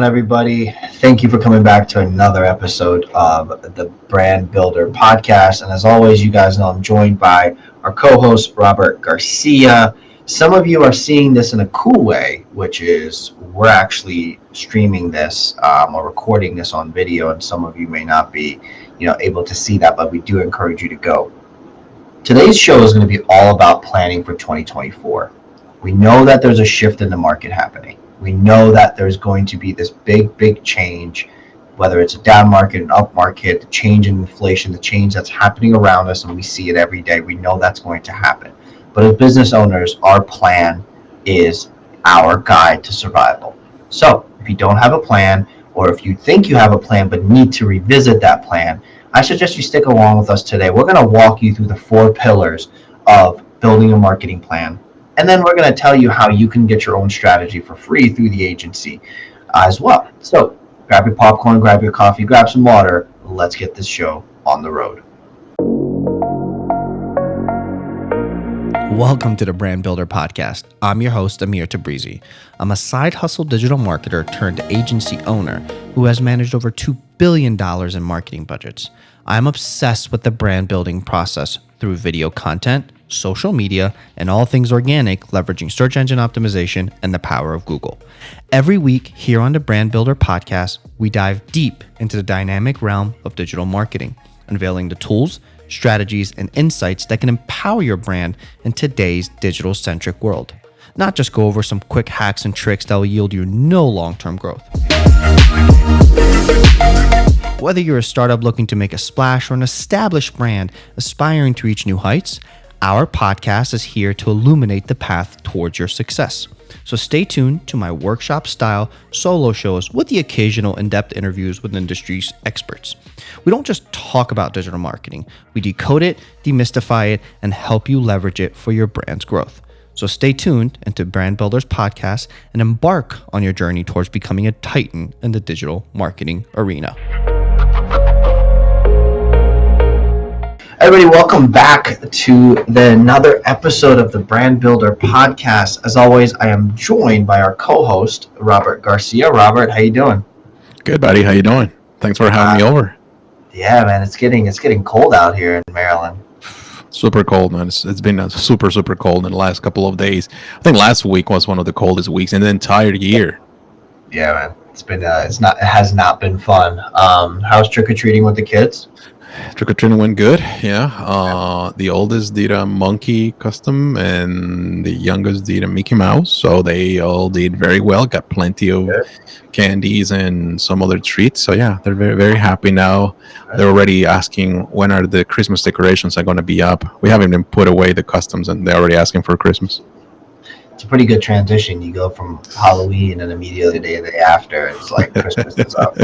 everybody? Thank you for coming back to another episode of the Brand Builder Podcast. And as always, you guys know I'm joined by our co-host, Robert Garcia. Some of you are seeing this in a cool way, which is we're actually streaming this or recording this on video, and some of you may not be, able to see that, but we do encourage you to go. Today's show is going to be all about planning for 2024. We know that there's a shift in the market happening. We know that there's going to be this big change, whether it's a down market, an up market, the change in inflation, the change that's happening around us, and we see it every day. We know that's going to happen. But as business owners, our plan is our guide to survival. So if you don't have a plan, or if you think you have a plan but need to revisit that plan, I suggest you stick along with us today. We're going to walk you through the 4 pillars of building a marketing plan. And then we're going to tell you how you can get your own strategy for free through the agency as well. So grab your popcorn, grab your coffee, grab some water. Let's get this show on the road. Welcome to the Brand Builder Podcast. I'm your host, Amir Tabrizi. I'm a side hustle digital marketer turned agency owner who has managed over $2 billion in marketing budgets. I'm obsessed with the brand building process through video content, social media, and all things organic, leveraging search engine optimization and the power of Google. Every week here on the Brand Builder Podcast, we dive deep into the dynamic realm of digital marketing, unveiling the tools, strategies, and insights that can empower your brand in today's digital-centric world. Not just go over some quick hacks and tricks that will yield you no long-term growth. Whether you're a startup looking to make a splash or an established brand aspiring to reach new heights, our podcast is here to illuminate the path towards your success. So stay tuned to my workshop-style solo shows with the occasional in-depth interviews with industry's experts. We don't just talk about digital marketing. We decode it, demystify it, and help you leverage it for your brand's growth. So stay tuned into Brand Builders Podcast and embark on your journey towards becoming a titan in the digital marketing arena. Everybody, welcome back to another episode of the Brand Builder Podcast. As always, I am joined by our co-host, Robert Garcia. Robert, how you doing? Good, buddy. How you doing? Thanks for having me over. Yeah, man, it's getting cold out here in Maryland. Super cold, man. It's been super cold in the last couple of days. I think last week was one of the coldest weeks in the entire year. Yeah, man. It's been it has not been fun. How's trick-or-treating with the kids? Trick-or-treating went good, yeah. The oldest did a monkey custom, and the youngest did a Mickey Mouse. So they all did very well, got plenty of candies and some other treats. So yeah, they're very happy now. They're already asking when are the Christmas decorations are going to be up. We haven't even put away the customs, and they're already asking for Christmas. It's a pretty good transition. You go from Halloween and immediately the day after, it's like Christmas is up.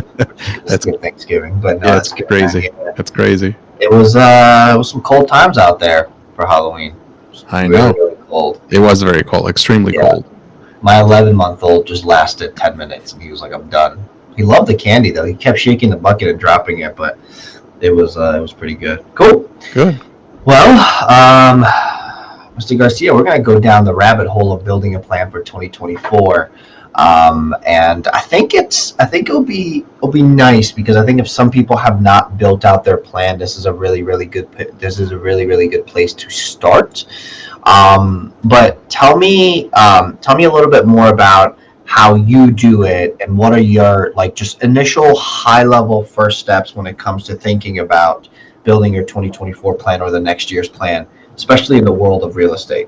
That's good Thanksgiving, but no, yeah, it's crazy. That's crazy. It was some cold times out there for Halloween. I know. Really cold. It was very cold, extremely cold. My 11-month-old just lasted 10 minutes, and he was like, "I'm done." He loved the candy though. He kept shaking the bucket and dropping it, but it was pretty good. Cool. Good. Well, Mr. Garcia, we're going to go down the rabbit hole of building a plan for 2024, and I think it'll be nice because I think if some people have not built out their plan, this is a really good place to start. But tell me a little bit more about how you do it and what are your just initial high level first steps when it comes to thinking about building your 2024 plan or the next year's plan, especially in the world of real estate.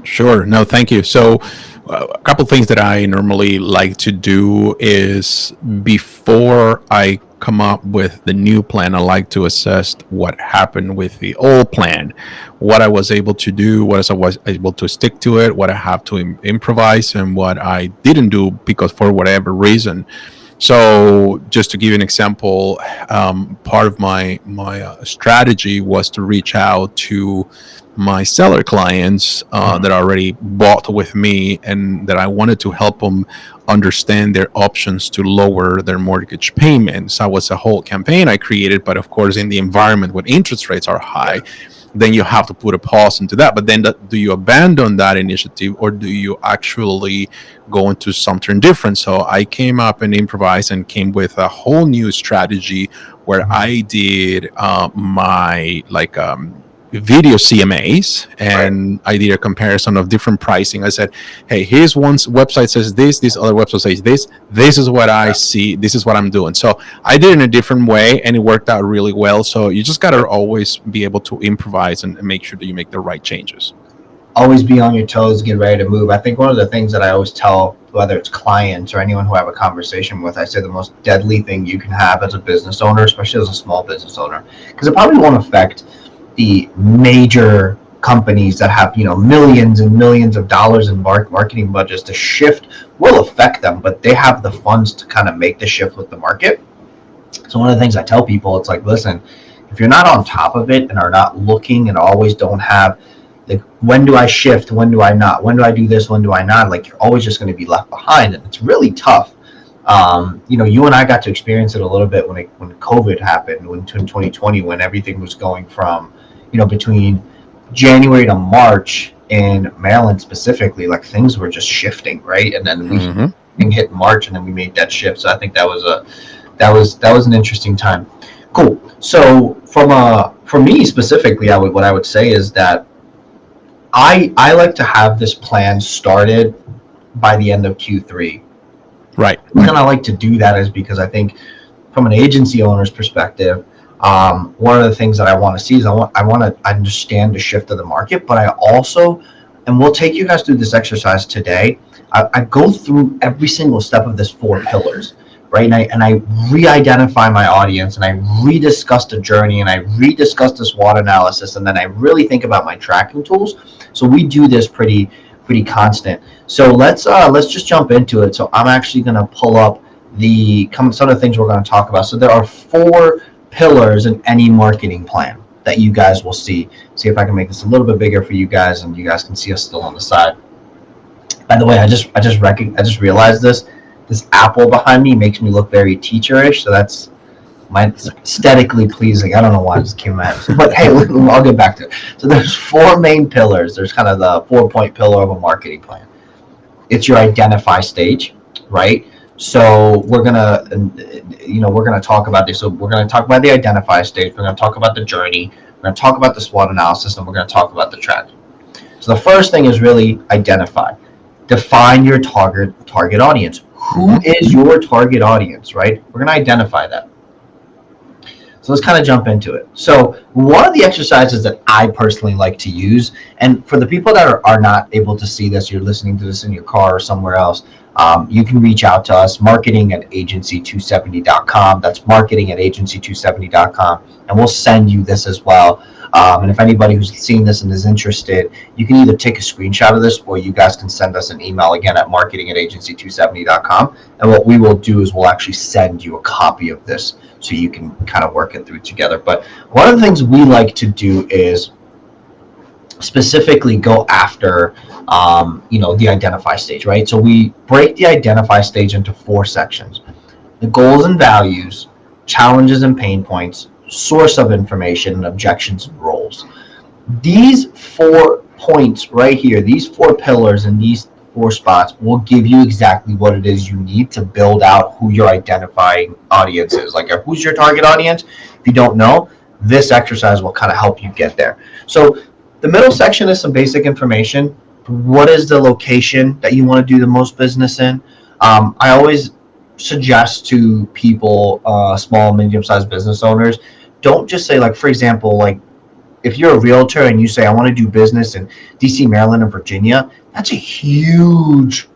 Sure. No, thank you. So a couple things that I normally like to do is before I come up with the new plan, I like to assess what happened with the old plan, what I was able to do, what I was able to stick to it, what I have to improvise, and what I didn't do because for whatever reason. So just to give you an example, part of my strategy was to reach out to my seller clients that already bought with me and that I wanted to help them understand their options to lower their mortgage payments. That was a whole campaign I created, but of course in the environment when interest rates are high, then you have to put a pause into that. But then do you abandon that initiative, or do you actually go into something different? So I came up and improvised and came with a whole new strategy where I did my video CMAs, and I did a comparison of different pricing. I said, hey, here's one website says this other website says this is what I see, this is what I'm doing. So I did it in a different way, and it worked out really well. So you just got to always be able to improvise and make sure that you make the right changes. Always be on your toes, get ready to move. I think one of the things that I always tell, whether it's clients or anyone who I have a conversation with, I say the most deadly thing you can have as a business owner, especially as a small business owner, because it probably won't affect the major companies that have, millions and millions of dollars in marketing budgets. The shift will affect them, but they have the funds to kind of make the shift with the market. So one of the things I tell people, it's like, listen, if you're not on top of it and are not looking and always don't have, like, when do I shift? When do I not? When do I do this? When do I not? Like, you're always just going to be left behind, and it's really tough. You and I got to experience it a little bit when COVID happened, in 2020, when everything was going from, between January to March in Maryland specifically, like, things were just shifting, right? And then we hit March, and then we made that shift. So I think that was an interesting time. Cool. So for me specifically, what I would say is that I like to have this plan started by the end of Q3. Right. The reason I like to do that is because I think from an agency owner's perspective, one of the things that I want to see is I want to understand the shift of the market, but I also, and we'll take you guys through this exercise today, I go through every single step of this 4 pillars, right? And I re-identify my audience, and I rediscuss the journey, and I rediscuss the SWOT analysis, and then I really think about my tracking tools. So we do this pretty constant. So let's just jump into it. So I'm actually going to pull up some of the things we're going to talk about. So there are 4 pillars in any marketing plan that you guys will see. See if I can make this a little bit bigger for you guys, and you guys can see us still on the side. By the way, I just realized this apple behind me makes me look very teacherish, so that's aesthetically pleasing. I don't know why it just came out, but hey, I'll get back to it. So there's 4 main pillars. There's kind of the 4-point pillar of a marketing plan. It's your identify stage, right? So we're gonna talk about this. So we're gonna talk about the identify stage. We're gonna talk about the journey. We're gonna talk about the SWOT analysis, and we're gonna talk about the trend. So the first thing is really identify. Define your target audience. Who is your target audience, right? We're gonna identify that. So let's kind of jump into it. So one of the exercises that I personally like to use, and for the people that are not able to see this, you're listening to this in your car or somewhere else, you can reach out to us, marketing@agency270.com. That's marketing@agency270.com, and we'll send you this as well. And if anybody who's seeing this and is interested, you can either take a screenshot of this, or you guys can send us an email again at marketing@agency270.com. And what we will do is we'll actually send you a copy of this so you can kind of work it through together. But one of the things we like to do is specifically go after, the identify stage, right? So we break the identify stage into 4 sections: the goals and values, challenges and pain points, source of information, and objections and roles. These 4 points right here, these 4 pillars and these 4 spots will give you exactly what it is you need to build out who your identifying audience is. Like, who's your target audience? If you don't know, this exercise will kind of help you get there. So the middle section is some basic information. What is the location that you want to do the most business in? I always suggest to people, small, medium-sized business owners, don't just say, like, for example, like, if you're a realtor and you say, I want to do business in DC, Maryland, and Virginia, that's a huge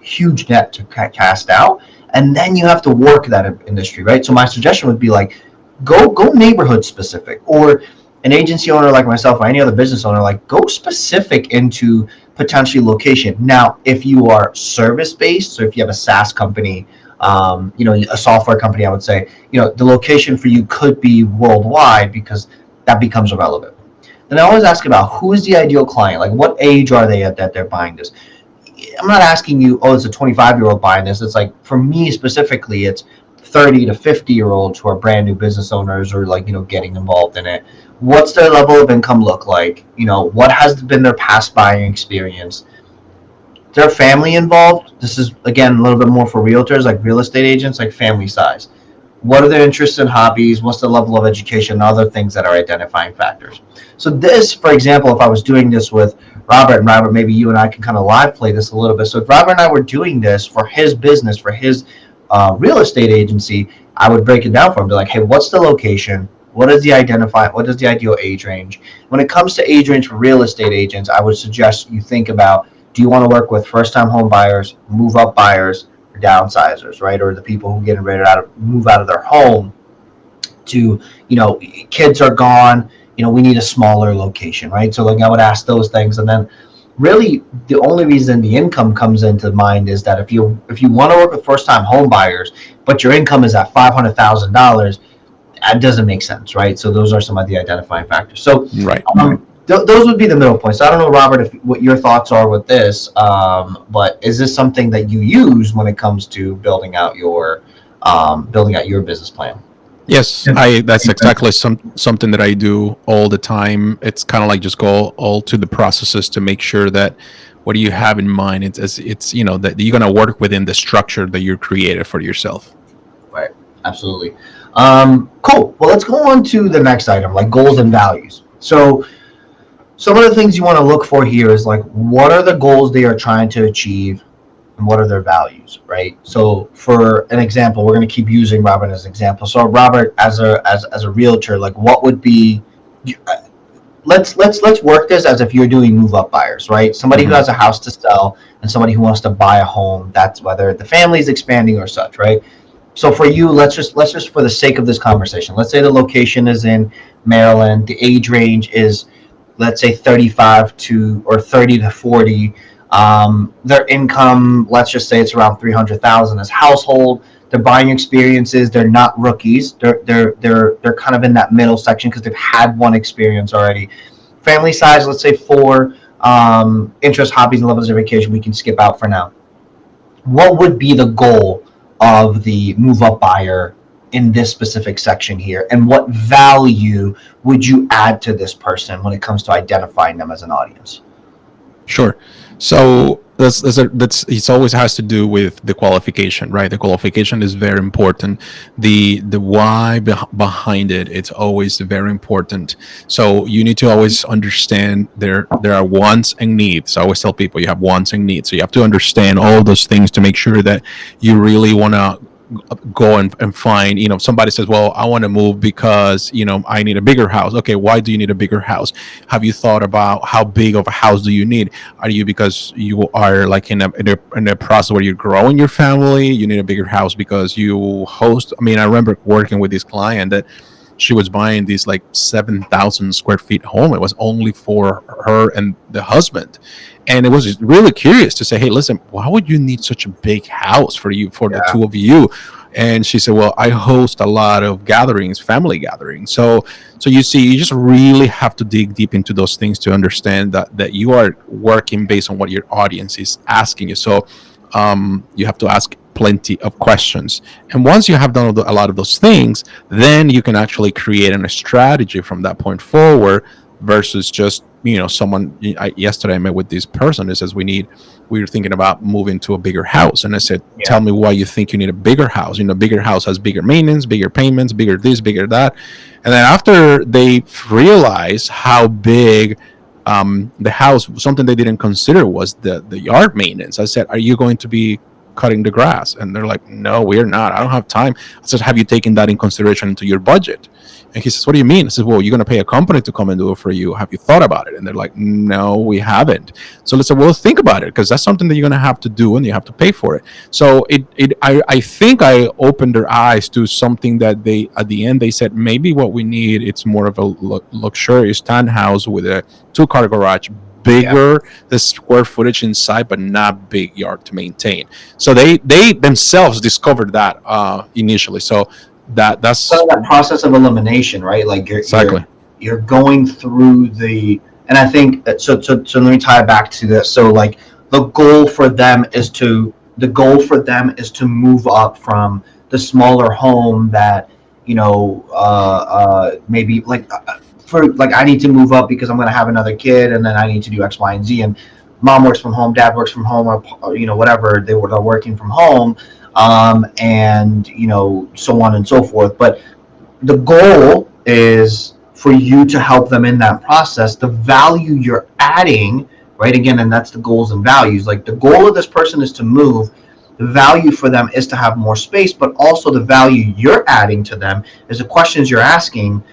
net to cast out. And then you have to work that industry, right? So my suggestion would be, like, go neighborhood specific, or an agency owner like myself or any other business owner, like, go specific into potentially location. Now, if you are service-based, so if you have a SaaS company, a software company, I would say, the location for you could be worldwide, because that becomes irrelevant. Then I always ask about who is the ideal client, like what age are they at that they're buying this. I'm not asking you, it's a 25-year-old buying this. It's like, for me specifically, it's 30 to 50-year-olds who are brand new business owners or like, getting involved in it. What's their level of income look like? What has been their past buying experience? Their family involved. This is, again, a little bit more for realtors, like real estate agents, like family size. What are their interests and hobbies? What's the level of education and other things that are identifying factors? So this, for example, if I was doing this with Robert, and Robert, maybe you and I can kind of live play this a little bit. So if Robert and I were doing this for his business, for his real estate agency, I would break it down for him. Be like, hey, what's the location? What is the ideal age range? When it comes to age range for real estate agents, I would suggest you think about, do you want to work with first-time home buyers, move-up buyers, or downsizers, right? Or the people who get ready to move out of their home to, kids are gone, we need a smaller location, right? So like I would ask those things. And then really the only reason the income comes into mind is that if you want to work with first-time home buyers, but your income is at $500,000, that doesn't make sense, right? So those are some of the identifying factors. So Right. Those would be the middle points. I don't know, Robert, what your thoughts are with this, but is this something that you use when it comes to building out your business plan? Yes, that's exactly something that I do all the time. It's kind of like just go all to the processes to make sure that what do you have in mind, it's that you're going to work within the structure that you created for yourself. Right. Absolutely. Cool. Well, let's go on to the next item, like goals and values. So some of the things you want to look for here is like, what are the goals they are trying to achieve and what are their values, right? So for an example, we're going to keep using Robert as an example. So Robert, as a realtor, like what would be, let's work this as if you're doing move up buyers, right? Somebody who has a house to sell and somebody who wants to buy a home. That's whether the family is expanding or such, right? So for you, let's just for the sake of this conversation, let's say the location is in Maryland. The age range is, let's say 35 to or 30 to 40. Their income, let's just say it's around 300,000 as household. Their buying experiences, they're not rookies. They're kind of in that middle section because they've had one experience already. Family size, let's say 4. Interests, hobbies, and levels of vacation, we can skip out for now. What would be the goal of the move up buyer in this specific section here, and what value would you add to this person when it comes to identifying them as an audience? Sure. So that's it always has to do with the qualification, right? The qualification is very important. The why behind it, it's always very important. So you need to always understand there are wants and needs. I always tell people you have wants and needs. So you have to understand all those things to make sure that you really want to go and find, somebody says, well, I want to move because, I need a bigger house. Okay, why do you need a bigger house? Have you thought about how big of a house do you need? Are you, because you are like in a process where you're growing your family, you need a bigger house because you host? I mean, I remember working with this client that she was buying this like 7,000 square feet home. It was only for her and the husband. And it was just really curious to say, hey, listen, why would you need such a big house for the two of you? And she said, well, I host a lot of gatherings, family gatherings. So you see, you just really have to dig deep into those things to understand that you are working based on what your audience is asking you. So you have to ask plenty of questions. And once you have done a lot of those things, then you can actually create a strategy from that point forward versus just, someone. Yesterday I met with this person that says we were thinking about moving to a bigger house. And I said, tell me why you think you need a bigger house. Bigger house has bigger maintenance, bigger payments, bigger this, bigger that. And then after they realized how big the house, something they didn't consider was the yard maintenance. I said, are you going to be cutting the grass? And they're like, no, we're not. I don't have time. I said, have you taken that in consideration into your budget? And he says, what do you mean? I said, well, you're going to pay a company to come and do it for you. Have you thought about it? And they're like, no, we haven't. So let's say, well, think about it, because that's something that you're going to have to do and you have to pay for it. So I think I opened their eyes to something that at the end, they said, maybe what we need, it's more of a luxurious townhouse with a 2-car garage, bigger the square footage inside, but not big yard to maintain. So they themselves discovered that initially. So that's so that process of elimination, right? Like you're going through and I think so let me tie it back to this. So like the goal for them is to move up from the smaller home that, maybe for like, I need to move up because I'm going to have another kid, and then I need to do X, Y, and Z. And mom works from home, dad works from home, or whatever, they're working from home, and so on and so forth. But the goal is for you to help them in that process. The value you're adding, right? Again, and that's the goals and values. Like, the goal of this person is to move. The value for them is to have more space, but also the value you're adding to them is the questions you're asking.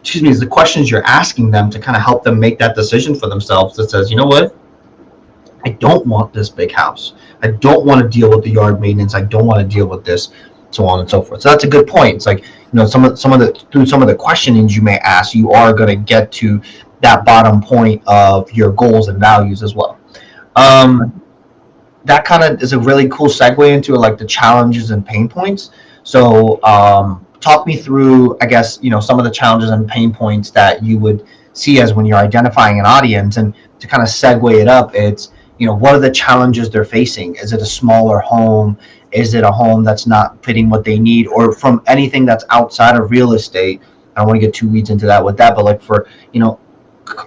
Is the questions you're asking them to kind of help them make that decision for themselves that says, you know what? I don't want this big house. I don't want to deal with the yard maintenance. I don't want to deal with this, so on and so forth. So that's a good point. It's like, through some of the questionings you may ask, you are going to get to that bottom point of your goals and values as well. That kind of is a really cool segue into like the challenges and pain points. So talk me through, I guess, some of the challenges and pain points that you would see as when you're identifying an audience. And to kind of segue it up, it's, what are the challenges they're facing? Is it a smaller home? Is it a home that's not fitting what they need? Or from anything that's outside of real estate? I don't want to get too weeds into that with that, but like for,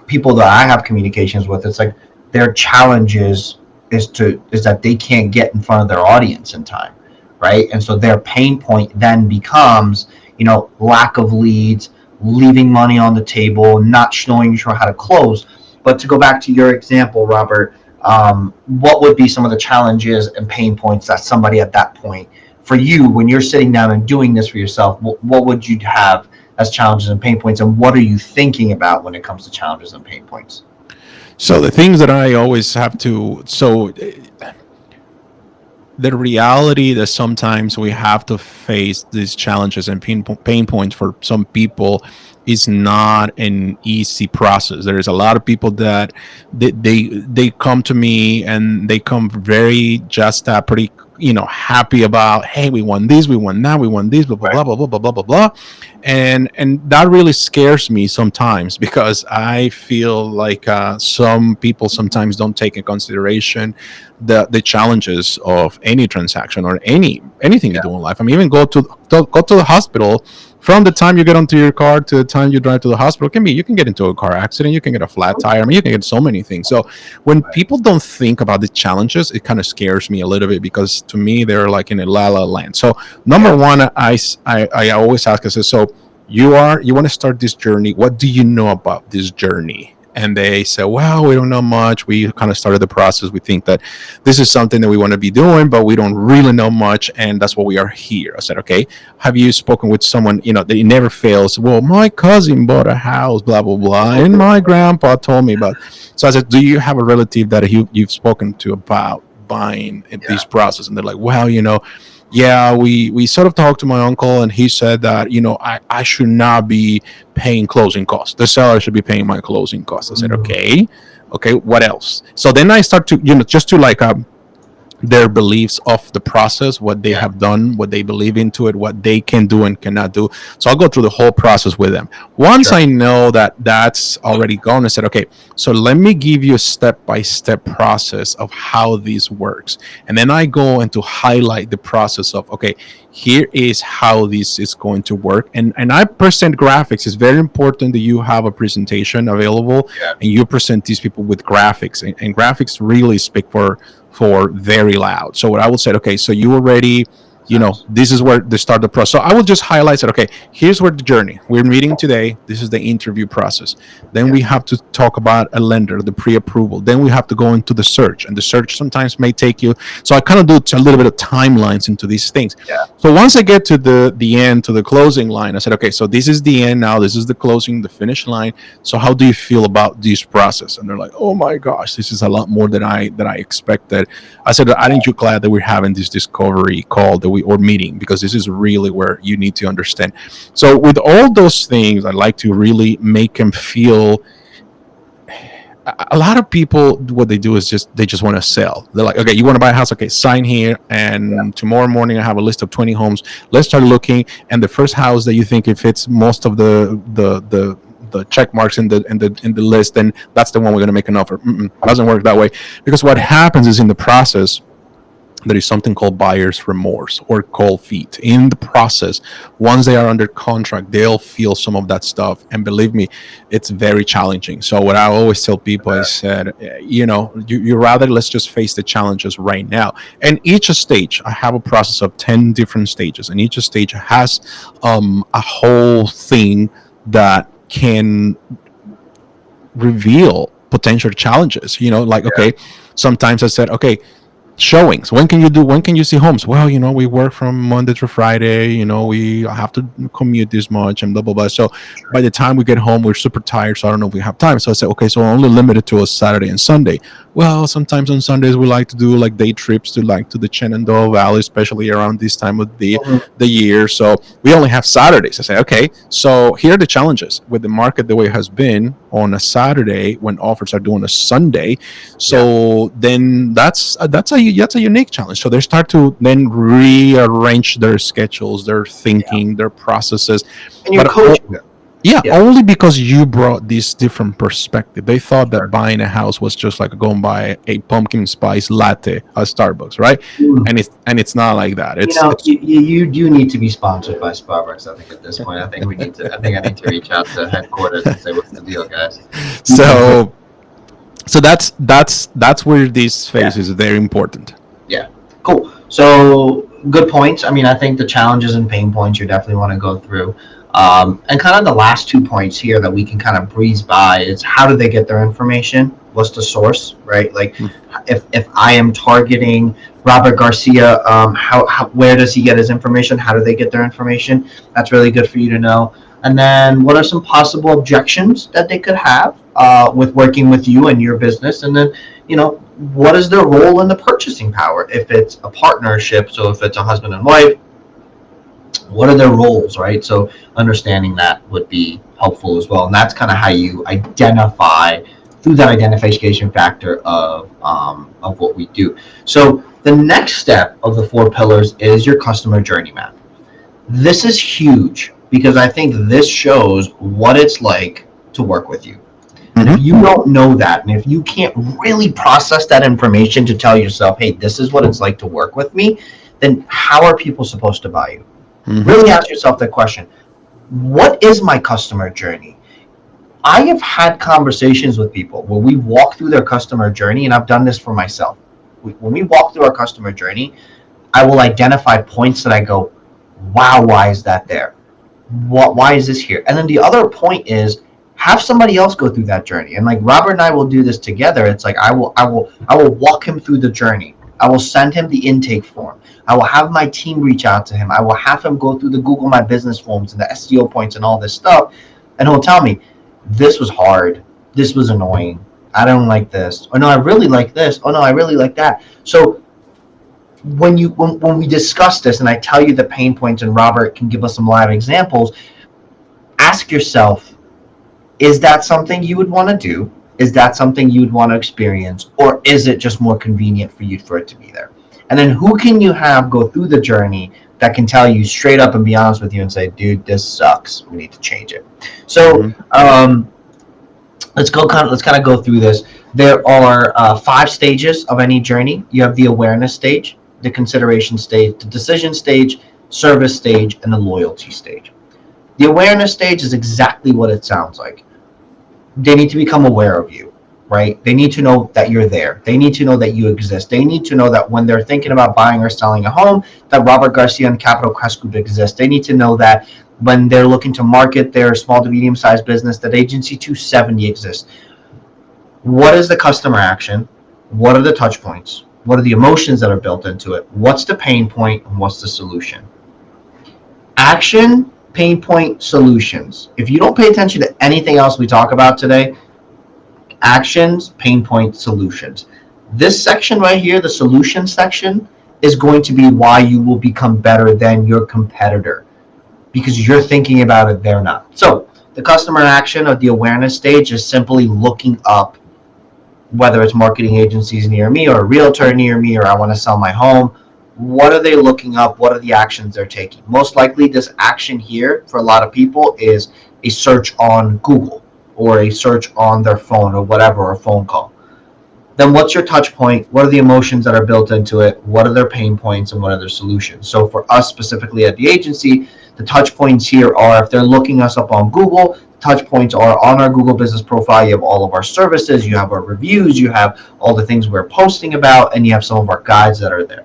people that I have communications with, it's like their challenges is that they can't get in front of their audience in time, right? And so their pain point then becomes, lack of leads, leaving money on the table, not showing how to close. But to go back to your example, Robert, what would be some of the challenges and pain points that somebody at that point, for you, when you're sitting down and doing this for yourself, what would you have as challenges and pain points, and what are you thinking about when it comes to challenges and pain points? So the things that I always have to, the reality that sometimes we have to face these challenges and pain points for some people is not an easy process. There is a lot of people that they come to me and they come very just pretty happy about, hey, we won this, we won that, we won this, blah blah blah blah blah blah blah blah, and that really scares me sometimes, because I feel like some people sometimes don't take in consideration the challenges of any transaction or anything you do in life. I mean, even go to the hospital. From the time you get onto your car to the time you drive to the hospital, you can get into a car accident, you can get a flat tire. I mean, you can get so many things. So when people don't think about the challenges, it kind of scares me a little bit, because to me they're like in a la la land. So number one, I always ask, I say, so you want to start this journey. What do you know about this journey? And they say, well, we don't know much. We kind of started the process. We think that this is something that we want to be doing, but we don't really know much. And that's why we are here. I said, okay, have you spoken with someone, that it never fails? Well, my cousin bought a house, blah, blah, blah. And my grandpa told me about. So I said, do you have a relative that you've spoken to about buying this process? And they're like, well, yeah, we sort of talked to my uncle, and he said that, I should not be paying closing costs. The seller should be paying my closing costs. I said, okay, what else? So then I start to, just to like their beliefs of the process, what they have done, what they believe into it, what they can do and cannot do. So I'll go through the whole process with them. Once I know that that's already gone, I said, okay, so let me give you a step-by-step process of how this works. And then I go into highlight the process of, okay, here is how this is going to work. And I present graphics. It's very important that you have a presentation available and you present these people with graphics. And graphics really speak for very loud. So what I would say, okay, so you already, this is where they start the process. So I will just highlight it. Okay, here's where the journey. We're meeting today. This is the interview process. Then we have to talk about a lender, the pre-approval. Then we have to go into the search, and the search sometimes may take you. So I kind of do a little bit of timelines into these things. So once I get to the end, to the closing line, I said, okay, so this is the end now. This is the closing, the finish line. So how do you feel about this process? And they're like, oh my gosh, this is a lot more than I expected. I said, aren't you glad that we're having this discovery call or meeting, because this is really where you need to understand. So with all those things, I like to really make them feel. A lot of people, what they do is they just want to sell. They're like, okay, you want to buy a house? Okay, sign here, and tomorrow morning I have a list of 20 homes. Let's start looking, and the first house that you think it fits most of the check marks in the list, then that's the one we're going to make an offer. It doesn't work that way, because what happens is in the process, there is something called buyer's remorse or cold feet. In the process, once they are under contract, they'll feel some of that stuff. And believe me, it's very challenging. So what I always tell people is said, you rather let's just face the challenges right now. And each stage, I have a process of 10 different stages, and each stage has a whole thing that can reveal potential challenges. Okay, sometimes I said, okay, showings, when can you see homes? Well, we work from Monday to Friday, we have to commute this much and blah blah blah. So by the time we get home, we're super tired, so I don't know if we have time. So I said, okay, so we're only limited to a Saturday and Sunday. Well, sometimes on Sundays we like to do like day trips to the Shenandoah Valley, especially around this time of the year. So we only have Saturdays. I say, okay, so here are the challenges with the market the way it has been on a Saturday when offers are due on a Sunday. So then that's a unique challenge. So they start to then rearrange their schedules, their thinking, their processes. And you're coaching them. Only because you brought this different perspective. They thought that buying a house was just like going buy a pumpkin spice latte at Starbucks, right? And it's not like that. You do need to be sponsored by Starbucks. I think at this point, I think I need to reach out to headquarters and say, what's the deal, guys? So that's where this phase is very important. Yeah, cool. So good points. I mean, I think the challenges and pain points you definitely want to go through. And kind of the last 2 points here that we can kind of breeze by is how do they get their information? What's the source, right? Like if I am targeting Robert Garcia, where does he get his information? How do they get their information? That's really good for you to know. And then what are some possible objections that they could have with working with you and your business? And then, what is their role in the purchasing power? If it's a partnership, so if it's a husband and wife, what are their roles, right? So understanding that would be helpful as well. And that's kind of how you identify through that identification factor of what we do. So the next step of the 4 pillars is your customer journey map. This is huge because I think this shows what it's like to work with you. And if you don't know that, and if you can't really process that information to tell yourself, hey, this is what it's like to work with me, then how are people supposed to buy you? Really ask yourself that question. What is my customer journey? I have had conversations with people where we walk through their customer journey, and I've done this for myself. When we walk through our customer journey, I will identify points that I go, wow, why is that there? Why is this here? And then the other point is have somebody else go through that journey. And like Robert and I will do this together. It's like I will walk him through the journey. I will send him the intake form. I will have my team reach out to him. I will have him go through the Google My Business forms and the SEO points and all this stuff. And he'll tell me, this was hard. This was annoying. I don't like this. Oh no, I really like this. Oh no, I really like that. So when we discuss this and I tell you the pain points and Robert can give us some live examples, ask yourself, is that something you would want to do? Is that something you would want to experience? Or is it just more convenient for you for it to be there? And then who can you have go through the journey that can tell you straight up and be honest with you and say, dude, this sucks. We need to change it. So let's kind of go through this. There are 5 stages of any journey. You have the awareness stage, the consideration stage, the decision stage, service stage, and the loyalty stage. The awareness stage is exactly what it sounds like. They need to become aware of you, right? They need to know that you're there. They need to know that you exist. They need to know that when they're thinking about buying or selling a home, that Robert Garcia and Capital Crest Group exists. They need to know that when they're looking to market their small to medium-sized business, that Agency 270 exists. What is the customer action? What are the touch points? What are the emotions that are built into it? What's the pain point and what's the solution? Action, pain point, solutions. If you don't pay attention to anything else we talk about today, actions, pain point, solutions. This section right here, the solution section, is going to be why you will become better than your competitor because you're thinking about it, they're not. So the customer action of the awareness stage is simply looking up whether it's marketing agencies near me or a realtor near me or I want to sell my home. What are they looking up? What are the actions they're taking? Most likely this action here for a lot of people is a search on Google or a search on their phone or whatever, or a phone call. then what's your touch point? What are the emotions that are built into it? What are their pain points and what are their solutions? So for us specifically at the agency, the touch points here are, if they're looking us up on Google, touch points are on our Google business profile. You have all of our services, you have our reviews, you have all the things we're posting about, and you have some of our guides that are there.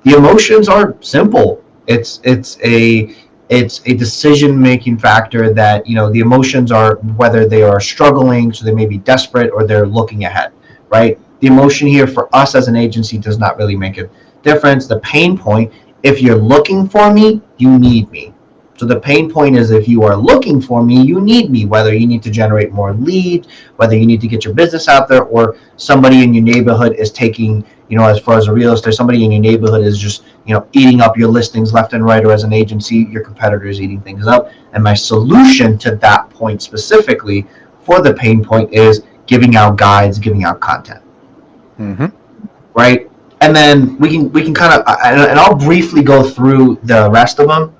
The emotions are simple. It's a decision making factor that, the emotions are whether they are struggling, so they may be desperate, or they're looking ahead, right? The emotion here for us as an agency does not really make a difference. The pain point, if you're looking for me, you need me. So the pain point is, if you are looking for me, you need me, whether you need to generate more leads, whether you need to get your business out there, or somebody in your neighborhood is taking, as far as a real estate, somebody in your neighborhood is just, eating up your listings left and right, or as an agency, your competitor is eating things up. And my solution to that point specifically for the pain point is giving out guides, giving out content. Right? And then we can kind of, and I'll briefly go through the rest of them.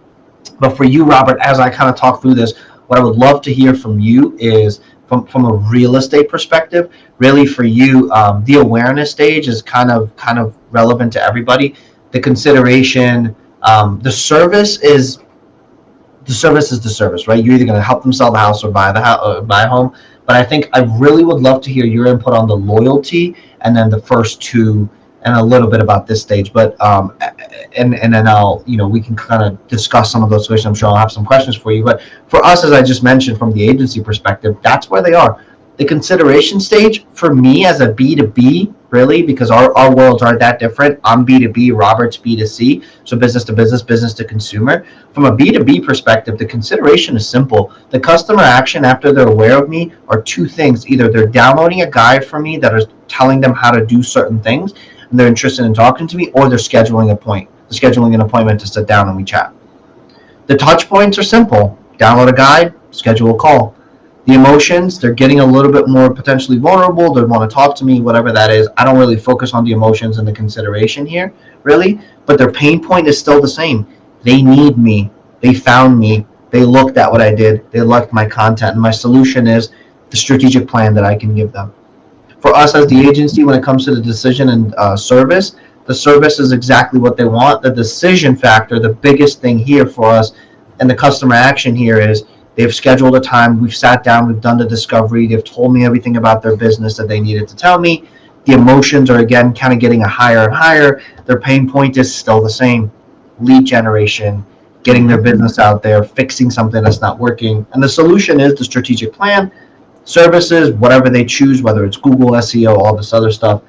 But for you, Robert, as I kind of talk through this, what I would love to hear from you is from a real estate perspective. Really, for you, the awareness stage is kind of relevant to everybody. The consideration, the service is the service, right? You're either going to help them sell the house or buy the house or buy a home. But I think I really would love to hear your input on the loyalty, and then the first two, and a little bit about this stage. But and then I'll, we can kind of discuss some of those questions. I'm sure I'll have some questions for you. But for us, as I just mentioned, from the agency perspective, that's where they are. The consideration stage for me as a B2B, really, because our worlds aren't that different. I'm B2B, Robert's B2C, so business to business, business to consumer. From a B2B perspective, the consideration is simple. The customer action after they're aware of me are two things. Either they're downloading a guide from me that is telling them how to do certain things, and they're interested in talking to me, or they're scheduling an appointment to sit down and we chat. The touch points are simple. Download a guide, schedule a call. The emotions, they're getting a little bit more potentially vulnerable. They want to talk to me, whatever that is. I don't really focus on the emotions and the consideration here, really. But their pain point is still the same. They need me. They found me. They looked at what I did. They liked my content. And my solution is the strategic plan that I can give them. For us as the agency, when it comes to the decision and service, the service is exactly what they want. The decision factor, the biggest thing here for us, and the customer action here is, they've scheduled a time, we've sat down, we've done the discovery, they've told me everything about their business that they needed to tell me. The emotions are, again, kind of getting higher and higher. Their pain point is still the same. Lead generation, getting their business out there, fixing something that's not working. And the solution is the strategic plan, services, whatever they choose, whether it's Google, SEO, all this other stuff.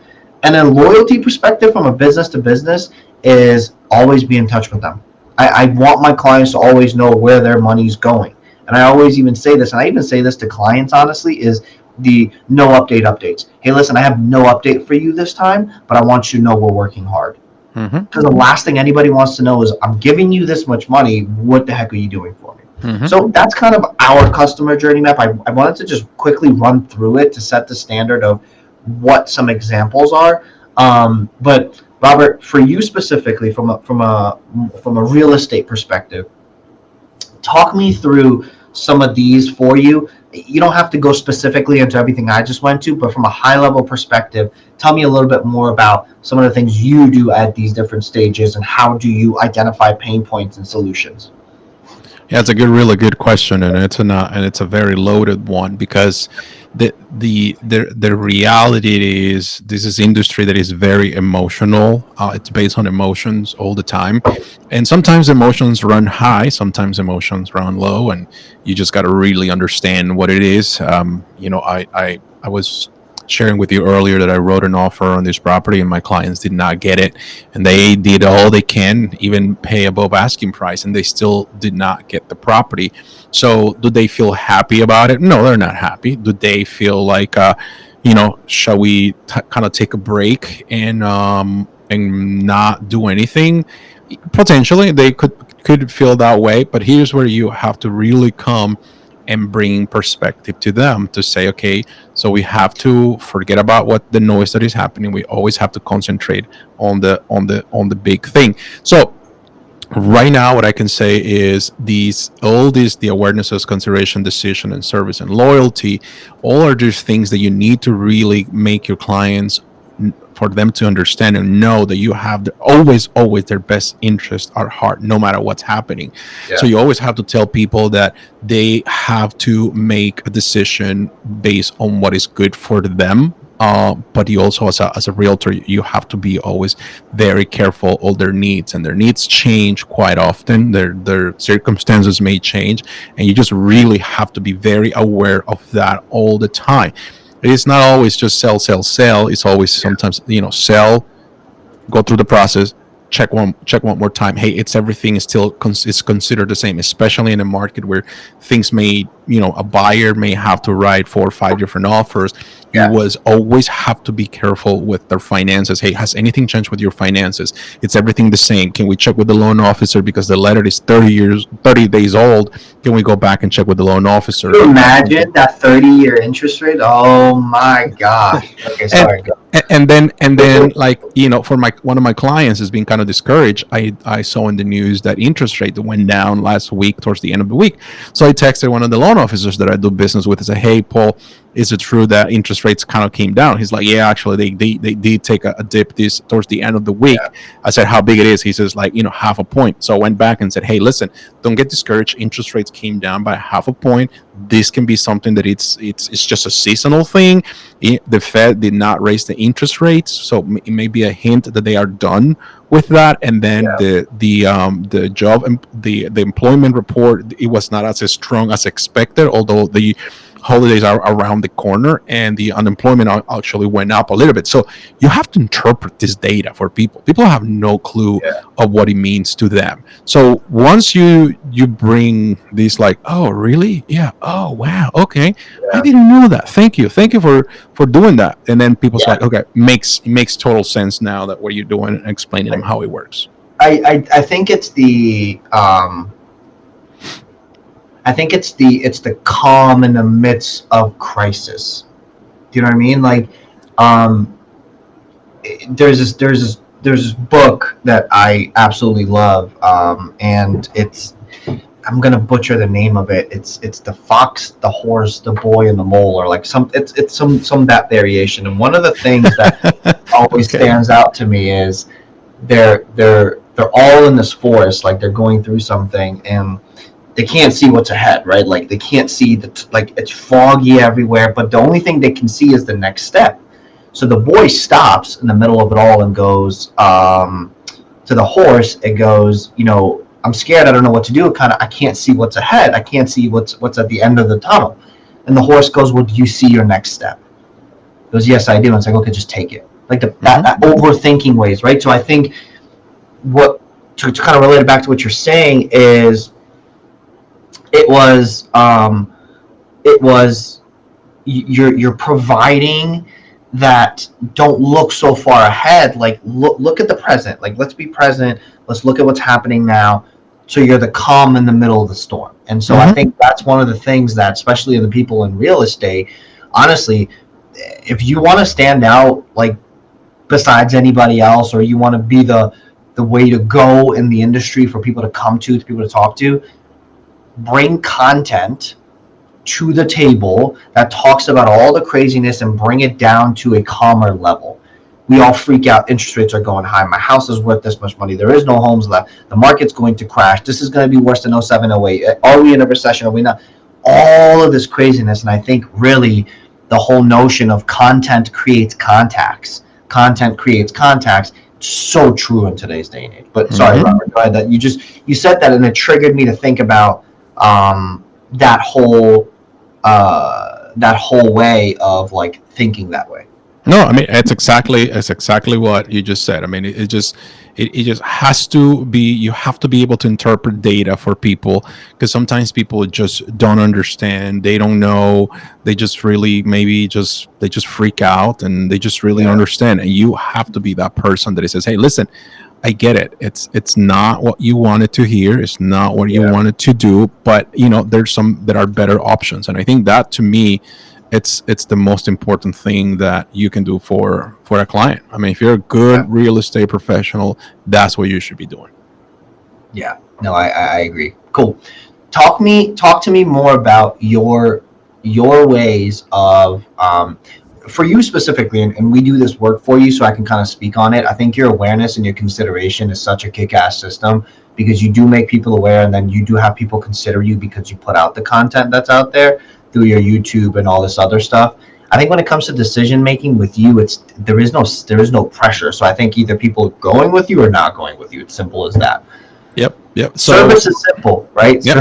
And then loyalty perspective from a business to business is always be in touch with them. I want my clients to always know where their money's going. And I always even say this, and I even say this to clients, honestly, is the no updates. Hey, listen, I have no update for you this time, but I want you to know we're working hard. Because the last thing anybody wants to know is, I'm giving you this much money, what the heck are you doing for me? So that's kind of our customer journey map. I wanted to just quickly run through it to set the standard of what some examples are. But Robert, for you specifically, from a real estate perspective, talk me through some of these for you. You don't have to go specifically into everything I just went to, but from a high level perspective, tell me a little bit more about some of the things you do at these different stages, and how do you identify pain points and solutions? Yeah, it's a really good question, and it's a very loaded one, because the reality is, this is industry that is very emotional. It's based on emotions all the time, and sometimes emotions run high, sometimes emotions run low, and you just got to really understand what it is. I was sharing with you earlier that I wrote an offer on this property, and my clients did not get it, and they did all they can, even pay above asking price, and they still did not get the property. So do they feel happy about it? No, they're not happy. Do they feel like, shall we kind of take a break and not do anything? Potentially, they could feel that way, but here's where you have to really come and bring perspective to them, to say, okay, so we have to forget about what the noise that is happening. We always have to concentrate on the big thing. So right now, what I can say is the awarenesses, consideration, decision, and service, and loyalty, all are just things that you need to really make your clients for them to understand and know that you have always their best interest at heart, no matter what's happening. Yeah. So you always have to tell people that they have to make a decision based on what is good for them. But you also, as a realtor, you have to be always very careful all their needs, and their needs change quite often. Their circumstances may change, and you just really have to be very aware of that all the time. It's not always just sell, sell, sell. It's always sometimes, sell, go through the process, check one more time. Hey, it's everything is still is considered the same, especially in a market where things may, a buyer may have to write 4 or 5 different offers. You always have to be careful with their finances. Hey, has anything changed with your finances? It's everything the same. Can we check with the loan officer because the letter is 30 days old? Can we go back and check with the loan officer? Can you imagine that 30-year interest rate? Oh my gosh. Okay, sorry. And then like, for one of my clients has been kind of discouraged. I saw in the news that interest rate went down last week towards the end of the week. So I texted one of the loan officers that I do business with and said, hey, Paul, is it true that interest rates kind of came down? He's like, yeah, actually they did take a dip this towards the end of the week. Yeah. I said, how big it is? He says, like, half a point. So I went back and said, hey, listen, don't get discouraged. Interest rates came down by half a point. This can be something that it's just a seasonal thing. The Fed did not raise the interest rates, so it may be a hint that they are done with that. And then the job and the employment report, it was not as strong as expected, although the holidays are around the corner, and the unemployment actually went up a little bit. So you have to interpret this data for people. People have no clue of what it means to them. So once you bring these, like, oh really, yeah, oh wow, okay, I didn't know that. Thank you for doing that. And then people's like, okay, it makes total sense now that what you're doing and explaining them how it works. I think it's the it's the calm in the midst of crisis. Do you know what I mean? Like, there's this book that I absolutely love, and I'm gonna butcher the name of it. It's the fox, the horse, the boy, and the mole, or like some that variation. And one of the things that always stands out to me is they're all in this forest, like they're going through something, and they can't see what's ahead, right? Like they can't see like it's foggy everywhere, but the only thing they can see is the next step. So the boy stops in the middle of it all and goes to the horse. It goes, I'm scared. I don't know what to do. I can't see what's ahead. I can't see what's at the end of the tunnel. And the horse goes, well, do you see your next step? He goes, yes, I do. And it's like, okay, just take it. Like that overthinking ways, right? So I think to kind of relate it back to what you're saying is, it was you're providing that. Don't look so far ahead. Like look at the present. Like let's be present. Let's look at what's happening now. So you're the calm in the middle of the storm. And so I think that's one of the things that, especially in the people in real estate, honestly, if you want to stand out, like besides anybody else, or you want to be the way to go in the industry for people to come to people to talk to, bring content to the table that talks about all the craziness and bring it down to a calmer level. We all freak out. Interest rates are going high. My house is worth this much money. There is no homes left. The market's going to crash. This is going to be worse than 07, 08. Are we in a recession? Are we not? All of this craziness. And I think really the whole notion of content creates contacts. Content creates contacts. So true in today's day and age. But sorry, Robert, go ahead. That you said that, and it triggered me to think about that whole way of like thinking that way. No, I mean it's exactly what you just said. I mean it just has to be. You have to be able to interpret data for people, because sometimes people just don't understand. They don't know. They just really they just freak out, and they just really understand. And you have to be that person that says, "Hey, listen, I get it. It's not what you wanted to hear. It's not what you wanted to do. But there's some that are better options." And I think that, to me, it's the most important thing that you can do for a client. I mean, if you're a good real estate professional, that's what you should be doing. Yeah, no, I agree. Cool. Talk to me more about your ways of for you specifically, and we do this work for you, so I can kind of speak on it. I think your awareness and your consideration is such a kick-ass system, because you do make people aware, and then you do have people consider you because you put out the content that's out there through your YouTube and all this other stuff. I think when it comes to decision making with you, there is no pressure. So I think either people are going with you or not going with you. It's simple as that. Yep. So, service is simple, right? Yep.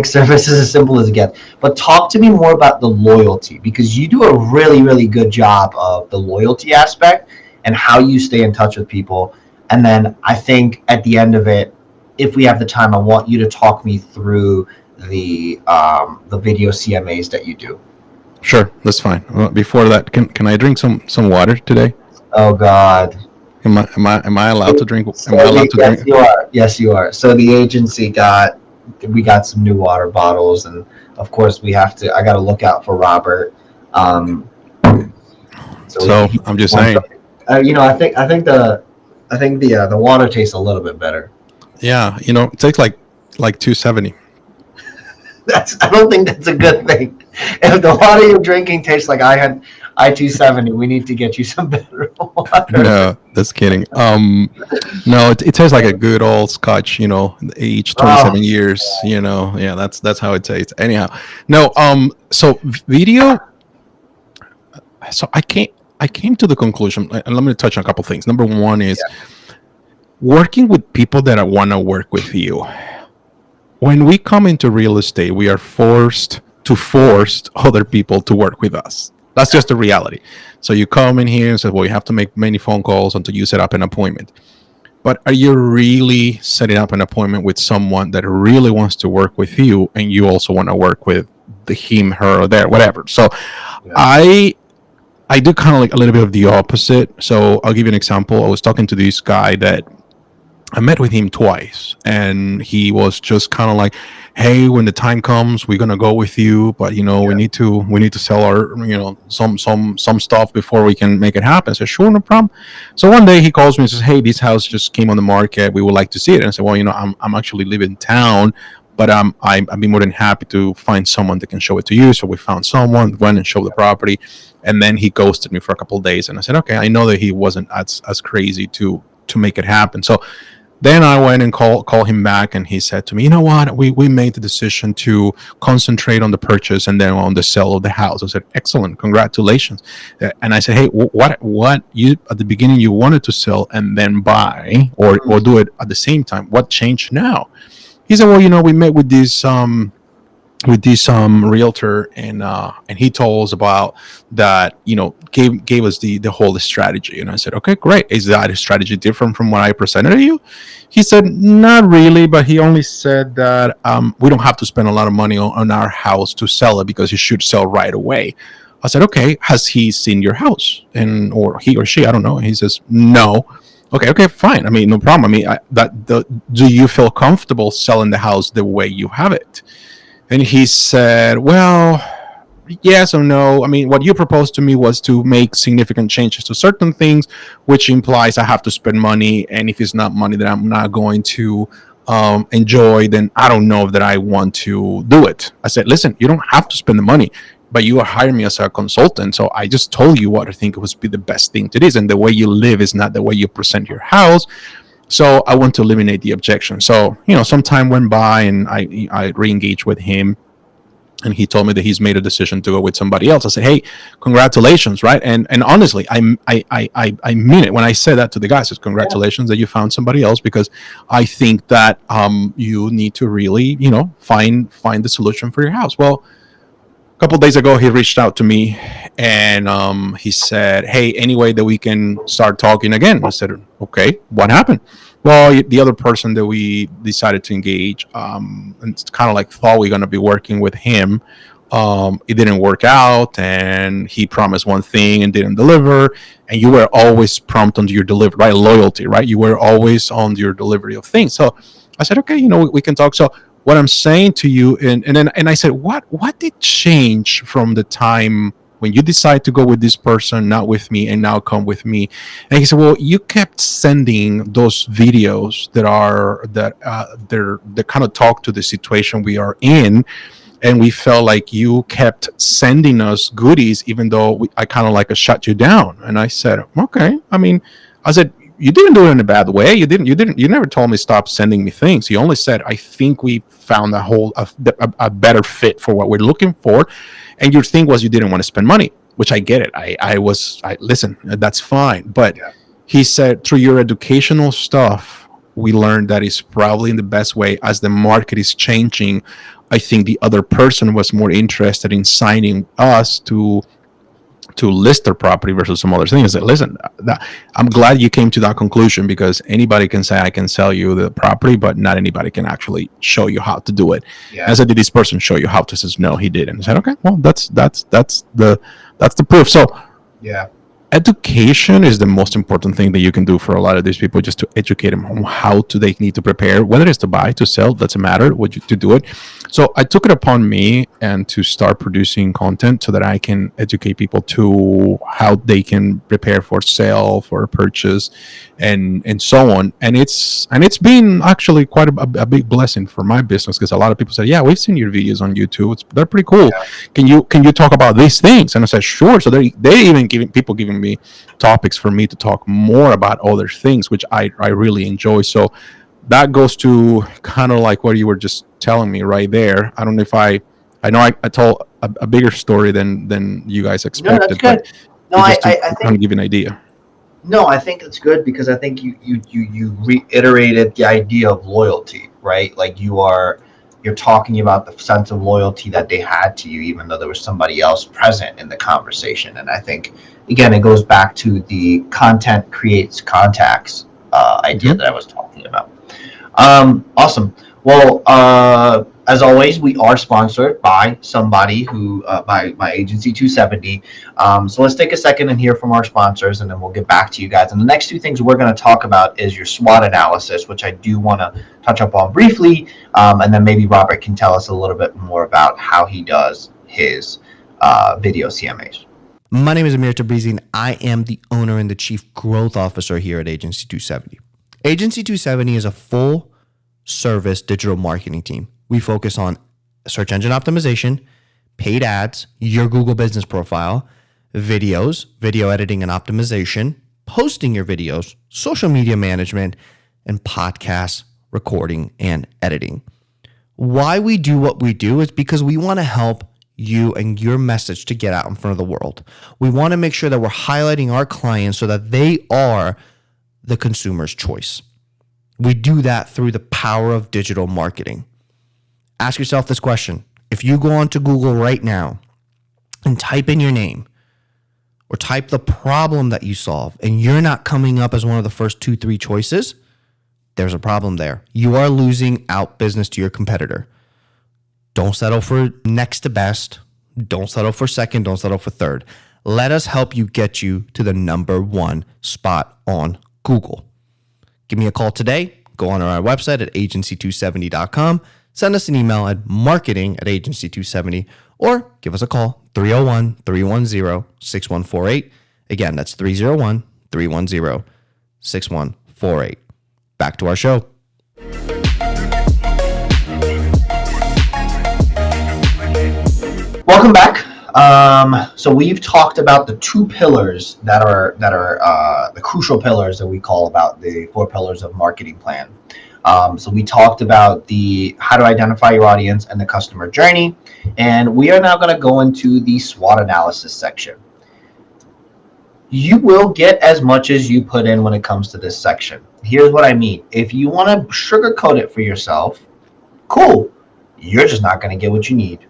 Service is as simple as it gets. But talk to me more about the loyalty, because you do a really, really good job of the loyalty aspect and how you stay in touch with people. And then I think at the end of it, if we have the time, I want you to talk me through the video CMAs that you do. Sure, that's fine. Before that, can I drink some water today? Oh God. Am I allowed to drink? Am I allowed to yes, drink? You are. Yes, you are. So the agency we got some new water bottles, and of course I got to look out for Robert. So I'm just saying. I think the water tastes a little bit better. Yeah, it takes like 270. I don't think that's a good thing. If the water you're drinking tastes like I had I-270, we need to get you some better water. No, that's kidding. No, it tastes like a good old Scotch. Age 27 years. Yeah, that's how it tastes. Anyhow, no. So video. So I came to the conclusion, and let me touch on a couple things. Number one is working with people that want to work with you. When we come into real estate, we are forced other people to work with us. That's just the reality. So you come in here and say, well, you have to make many phone calls until you set up an appointment. But are you really setting up an appointment with someone that really wants to work with you, and you also want to work with him, her, or there, whatever? So I do kind of like a little bit of the opposite. So I'll give you an example. I was talking to this guy that I met with him twice, and he was just kind of like, hey, when the time comes, we're gonna go with you, but we need to sell our some stuff before we can make it happen. I said, sure, no problem. So one day he calls me and says, hey, this house just came on the market, we would like to see it. And I said, well, I'm actually living in town, but I'd be more than happy to find someone that can show it to you. So we found someone, went and showed the property, and then he ghosted me for a couple of days. And I said, okay, I know that he wasn't as crazy to make it happen. So then I went and call him back, and he said to me, you know what, we made the decision to concentrate on the purchase and then on the sale of the house. I said, excellent, congratulations. And I said, hey, what you at the beginning you wanted to sell and then buy or do it at the same time, what changed now? He said, well, we met with this realtor, and he told us about that, gave us the whole strategy. And I said, okay, great. Is that a strategy different from what I presented to you? He said, not really, but he only said that we don't have to spend a lot of money on our house to sell it, because it should sell right away. I said, okay, has he seen your house? Or he or she, I don't know. And he says, no. Okay, fine. I mean, no problem. I mean, do you feel comfortable selling the house the way you have it? And he said, well, yes or no. I mean, what you proposed to me was to make significant changes to certain things, which implies I have to spend money. And if it's not money that I'm not going to enjoy, then I don't know that I want to do it. I said, listen, you don't have to spend the money, but you are hiring me as a consultant. So I just told you what I think would be the best thing to this. And the way you live is not the way you present your house. So I want to eliminate the objection. So, some time went by, and I re-engaged with him, and he told me that he's made a decision to go with somebody else. I said, hey, congratulations, right? And honestly, I mean it. When I said that to the guy, I said, congratulations that you found somebody else, because I think that you need to really, find the solution for your house. Well, a couple of days ago, he reached out to me, and he said, hey, any way that we can start talking again? I said, okay, what happened? Well, the other person that we decided to engage, and it's kind of like thought we are going to be working with him. It didn't work out, and he promised one thing and didn't deliver. And you were always prompt on your delivery, right? Loyalty, right? You were always on your delivery of things. So I said, okay, we can talk. So what I'm saying to you, and I said, what did change from the time when you decide to go with this person, not with me, and now come with me? And he said, well, you kept sending those videos that kind of talk to the situation we are in, and we felt like you kept sending us goodies, even though I kind of like shut you down. And I said, okay. I mean, I said, you didn't do it in a bad way. You never told me stop sending me things. You only said, I think we found a better fit for what we're looking for. And your thing was you didn't want to spend money, which I get it. I listen, that's fine. But he said, through your educational stuff, we learned that is probably in the best way. As the market is changing, I think the other person was more interested in signing us to list their property versus some other things. I said, listen, I'm glad you came to that conclusion, because anybody can say I can sell you the property, but not anybody can actually show you how to do it. Yeah. I said, did this person show you how to? Says no, he didn't. I said, okay, well, that's the proof. So yeah, education is the most important thing that you can do for a lot of these people, just to educate them on how they need to prepare, whether it's to buy, to sell, doesn't matter, to do it. So I took it upon me and to start producing content so that I can educate people to how they can prepare for sale, for purchase, and so on. And it's been actually quite a big blessing for my business, because a lot of people say, yeah, we've seen your videos on YouTube. They're pretty cool. Yeah. Can you talk about these things? And I said, sure. So they even giving me topics for me to talk more about other things, which I really enjoy. So that goes to kind of like what you were just telling me right there. I don't know if I told a bigger story than you guys expected. No, that's good. No, I think, kind of give you an idea. No, I think it's good, because I think you reiterated the idea of loyalty, right? Like you're talking about the sense of loyalty that they had to you, even though there was somebody else present in the conversation. And I think, again, it goes back to the content creates contacts idea that I was talking about. Awesome. Well, as always, we are sponsored by somebody who, by Agency 270. So let's take a second and hear from our sponsors, and then we'll get back to you guys. And the next two things we're going to talk about is your SWOT analysis, which I do want to touch up on briefly. And then maybe Robert can tell us a little bit more about how he does his video CMAs. My name is Amir Tabrizi, and I am the owner and the chief growth officer here at Agency 270. Agency 270 is a full service digital marketing team. We focus on search engine optimization, paid ads, your Google business profile, videos, video editing and optimization, posting your videos, social media management, and podcast recording and editing. Why we do what we do is because we want to help you and your message to get out in front of the world. We want to make sure that we're highlighting our clients so that they are the consumer's choice. We do that through the power of digital marketing. Ask yourself this question. If you go onto Google right now and type in your name or type the problem that you solve and you're not coming up as one of the first 2-3 choices, there's a problem there. You are losing out business to your competitor. Don't settle for next to best. Don't settle for second. Don't settle for third. Let us help you get you to the number one spot on Google. Give me a call today. Go on our website at agency270.com. Send us an email at marketing@agency270, or give us a call, 301-310-6148. Again, that's 301-310-6148. Back to our show. Welcome back. So we've talked about the two pillars that are the crucial pillars that we call about the 4 pillars of marketing plan. So we talked about the how to identify your audience and the customer journey, and we are now going to go into the SWOT analysis section. You will get as much as you put in when it comes to this section. Here's what I mean. If you want to sugarcoat it for yourself, cool. You're just not going to get what you need.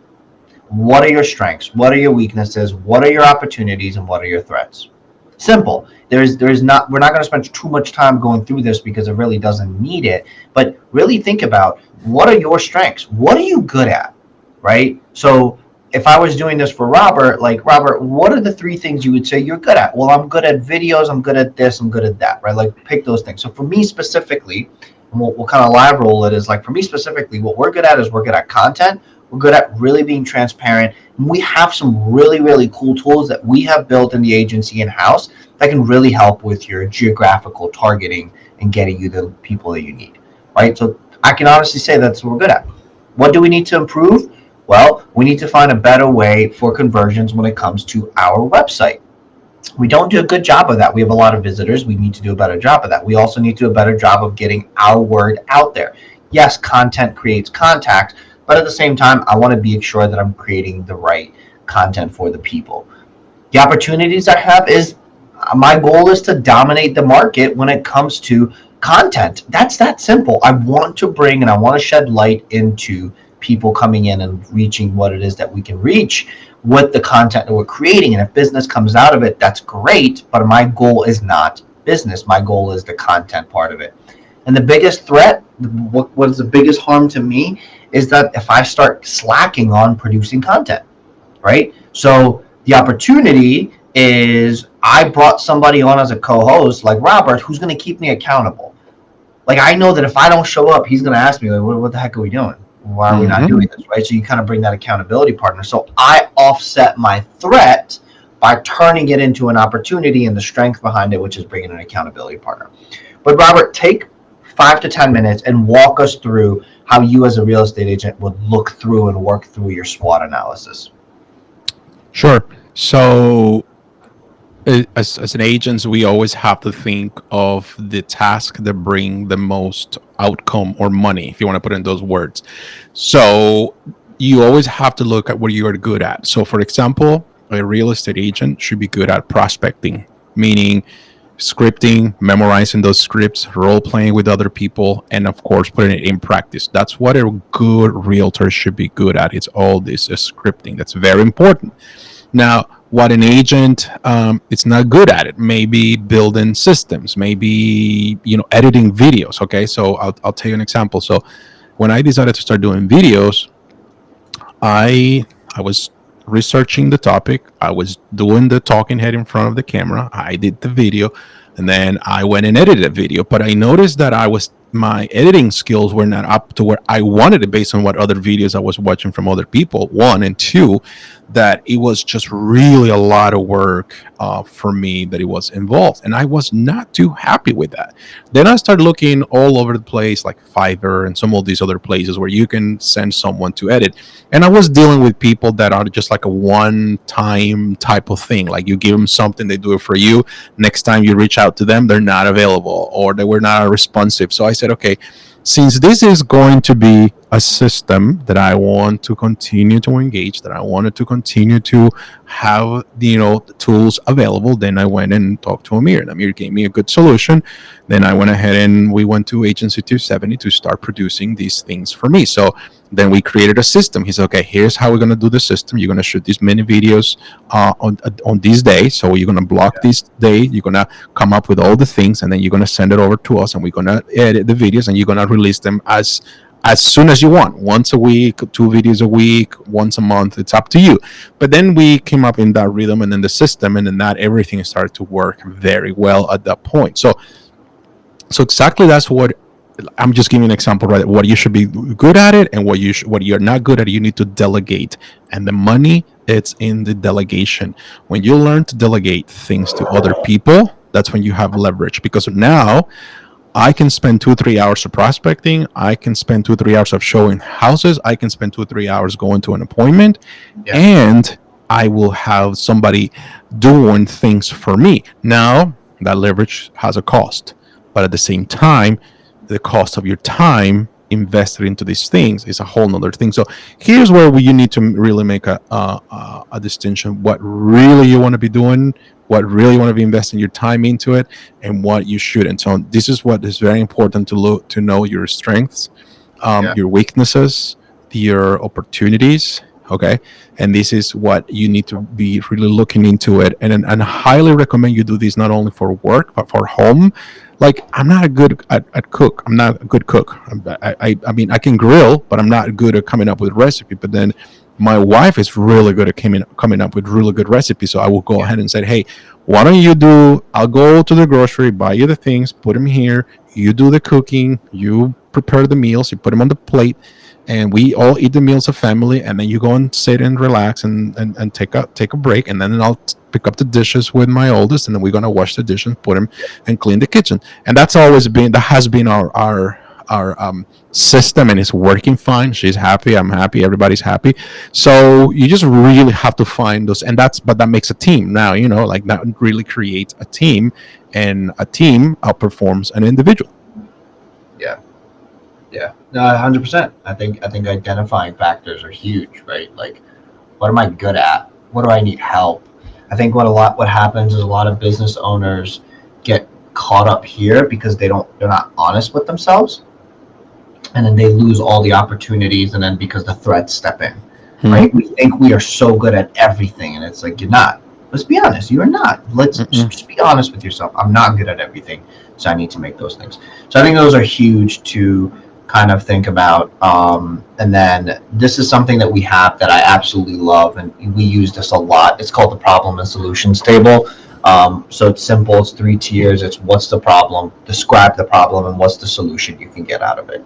What are your strengths? What are your weaknesses? What are your opportunities, and what are your threats? Simple. We're not going to spend too much time going through this because it really doesn't need it, but really think about what are your strengths? What are you good at, right? So if I was doing this for Robert, like, Robert, what are the 3 things you would say you're good at? Well, I'm good at videos. I'm good at this. I'm good at that, right? Like, pick those things. So for me specifically, and we'll kind of live roll it, is like, for me specifically, what we're good at is we're good at content. We're good at really being transparent. And we have some really, really cool tools that we have built in the agency in-house that can really help with your geographical targeting and getting you the people that you need, right? So I can honestly say that's what we're good at. What do we need to improve? Well, we need to find a better way for conversions when it comes to our website. We don't do a good job of that. We have a lot of visitors. We need to do a better job of that. We also need to do a better job of getting our word out there. Yes, content creates contact, but at the same time, I want to be sure that I'm creating the right content for the people. The opportunities I have is my goal is to dominate the market when it comes to content. That's that simple. I want to bring and I want to shed light into people coming in and reaching what it is that we can reach with the content that we're creating. And if business comes out of it, that's great. But my goal is not business. My goal is the content part of it. And the biggest threat, what is the biggest harm to me, is that if I start slacking on producing content, right? So the opportunity is I brought somebody on as a co-host like Robert, who's going to keep me accountable. Like I know that if I don't show up, he's going to ask me, like, what the heck are we doing? Why are we not doing this, right? So you kind of bring that accountability partner. So I offset my threat by turning it into an opportunity and the strength behind it, which is bringing an accountability partner. But Robert, take 5 to 10 minutes and walk us through how you as a real estate agent would look through and work through your SWOT analysis. Sure. So as an agent, we always have to think of the task that bring the most outcome or money, if you want to put it in those words. So you always have to look at what you are good at. So for example, a real estate agent should be good at prospecting, meaning scripting, memorizing those scripts, role playing with other people, and of course putting it in practice. That's what a good realtor should be good at. It's all this scripting. That's very important. Now, what an agent it's not good at it, maybe building systems, maybe editing videos. Okay, so I'll tell you an example. So when I decided to start doing videos, I was researching the topic. I was doing the talking head in front of the camera. I did the video, and then I went and edited a video. But I noticed that my editing skills were not up to where I wanted it based on what other videos I was watching from other people. One, and two, that it was just really a lot of work for me that it was involved, and I was not too happy with that. Then I started looking all over the place, like Fiverr and some of these other places where you can send someone to edit, and I was dealing with people that are just like a one-time type of thing. Like you give them something, they do it for you. Next time you reach out to them, they're not available or they were not responsive. So I said, okay, since this is going to be a system that I want to continue to engage, that I wanted to continue to have the tools available, then I went and talked to Amir, and Amir gave me a good solution. Then I went ahead and we went to Agency 270 to start producing these things for me. So then we created a system. He said, okay, here's how we're going to do the system. You're going to shoot these many videos on this day. So you're going to block this day. You're going to come up with all the things, and then you're going to send it over to us, and we're going to edit the videos, and you're going to release them as soon as you want, once a week, 2 videos a week, once a month. It's up to you. But then we came up in that rhythm and then the system, and then that everything started to work very well at that point. So exactly that's what I'm just giving an example, right? What you should be good at it, and what you're not good at it, you need to delegate. And the money, it's in the delegation. When you learn to delegate things to other people, that's when you have leverage, because now I can spend 2-3 hours of prospecting. I can spend 2-3 hours of showing houses. I can spend 2-3 hours going to an appointment, and I will have somebody doing things for me. Now, that leverage has a cost, but at the same time, the cost of your time invested into these things is a whole nother thing. So here's where you need to really make a distinction: what really you want to be doing, what really you want to be investing your time into it, and what you shouldn't. So this is what is very important to know: your strengths, your weaknesses, your opportunities. Okay, and this is what you need to be really looking into it. And I highly recommend you do this not only for work but for home. Like, I'm not a good at cook. I'm not a good cook. I mean, I can grill, but I'm not good at coming up with recipe. But then my wife is really good at coming up with really good recipes. So I will go ahead and say, hey, why don't I'll go to the grocery, buy you the things, put them here. You do the cooking, you prepare the meals, you put them on the plate, and we all eat the meals of family. And then you go and sit and relax and take a break. And then I'll pick up the dishes with my oldest, and then we're going to wash the dishes, put them and clean the kitchen. And that has been our system, and it's working fine. She's happy, I'm happy, everybody's happy. So you just really have to find those, and that makes a team. Now, like, that really creates a team, and a team outperforms an individual. Yeah. Yeah. No, 100%. I think identifying factors are huge, right? Like, what am I good at? What do I need help? I think what happens is a lot of business owners get caught up here because they're not honest with themselves, and then they lose all the opportunities, and then because the threats step in, right? We think we are so good at everything, and it's like, you're not. Let's be honest, you are not. Let's just be honest with yourself. I'm not good at everything, so I need to make those things. So I think those are huge to kind of think about. And then this is something that we have that I absolutely love, and we use this a lot. It's called the problem and solutions table. So it's simple. It's 3 tiers. It's what's the problem, describe the problem, and what's the solution you can get out of it.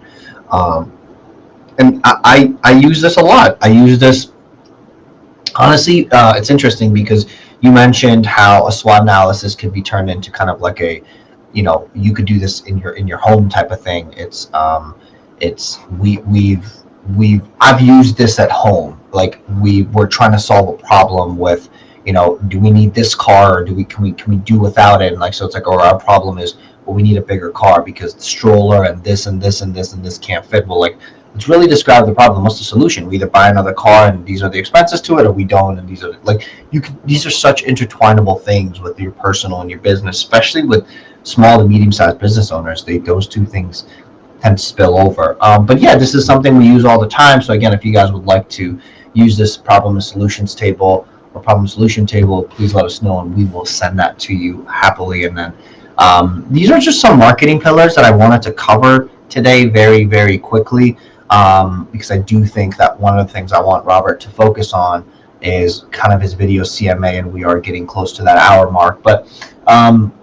And I use this a lot. I use this, honestly. It's interesting because you mentioned how a SWOT analysis could be turned into kind of like a, you could do this in your home type of thing. I've used this at home. Like, we're trying to solve a problem with, do we need this car, or can we do without it? And like, so it's like, or our problem is, well, we need a bigger car because the stroller and this and this and this and this can't fit. Well, like, let's really describe the problem. What's the solution? We either buy another car and these are the expenses to it, or we don't, and these are like, these are such intertwinable things with your personal and your business, especially with small to medium-sized business owners. Those two things tend to spill over. But yeah, this is something we use all the time. So again, if you guys would like to use this problem and solutions table or problem solution table, please let us know, and we will send that to you happily. And then these are just some marketing pillars that I wanted to cover today very, very quickly, because I do think that one of the things I want Robert to focus on is kind of his video CMA, and we are getting close to that hour mark. But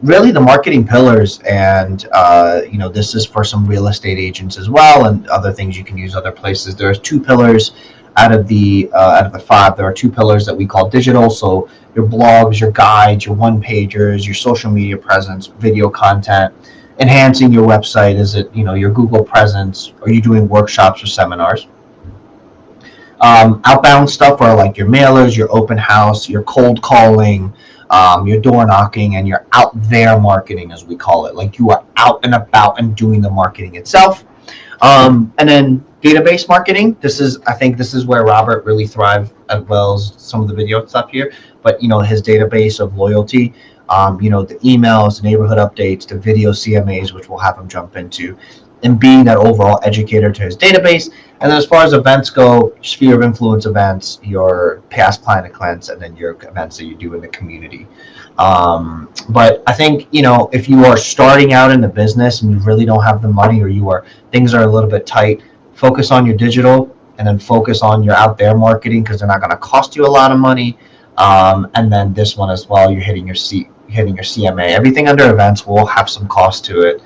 really, the marketing pillars, and this is for some real estate agents as well, and other things you can use other places. There's 2 pillars out of the 5. There are 2 pillars that we call digital. So your blogs, your guides, your one-pagers, your social media presence, video content, enhancing your website. Is it your Google presence? Are you doing workshops or seminars? Outbound stuff are like your mailers, your open house, your cold calling, your door knocking, and your out there marketing, as we call it. Like, you are out and about and doing the marketing itself. And then database marketing. I think this is where Robert really thrived, as well as some of the video stuff here. But his database of loyalty, the emails, the neighborhood updates, the video CMAs, which we'll have him jump into, and being that overall educator to his database. And then as far as events go, sphere of influence events, your past client events, and then your events that you do in the community. But I think, if you are starting out in the business and you really don't have the money, or things are a little bit tight, focus on your digital, and then focus on your out there marketing, because they're not going to cost you a lot of money. And then this one as well, you're hitting your CMA. Everything under events will have some cost to it.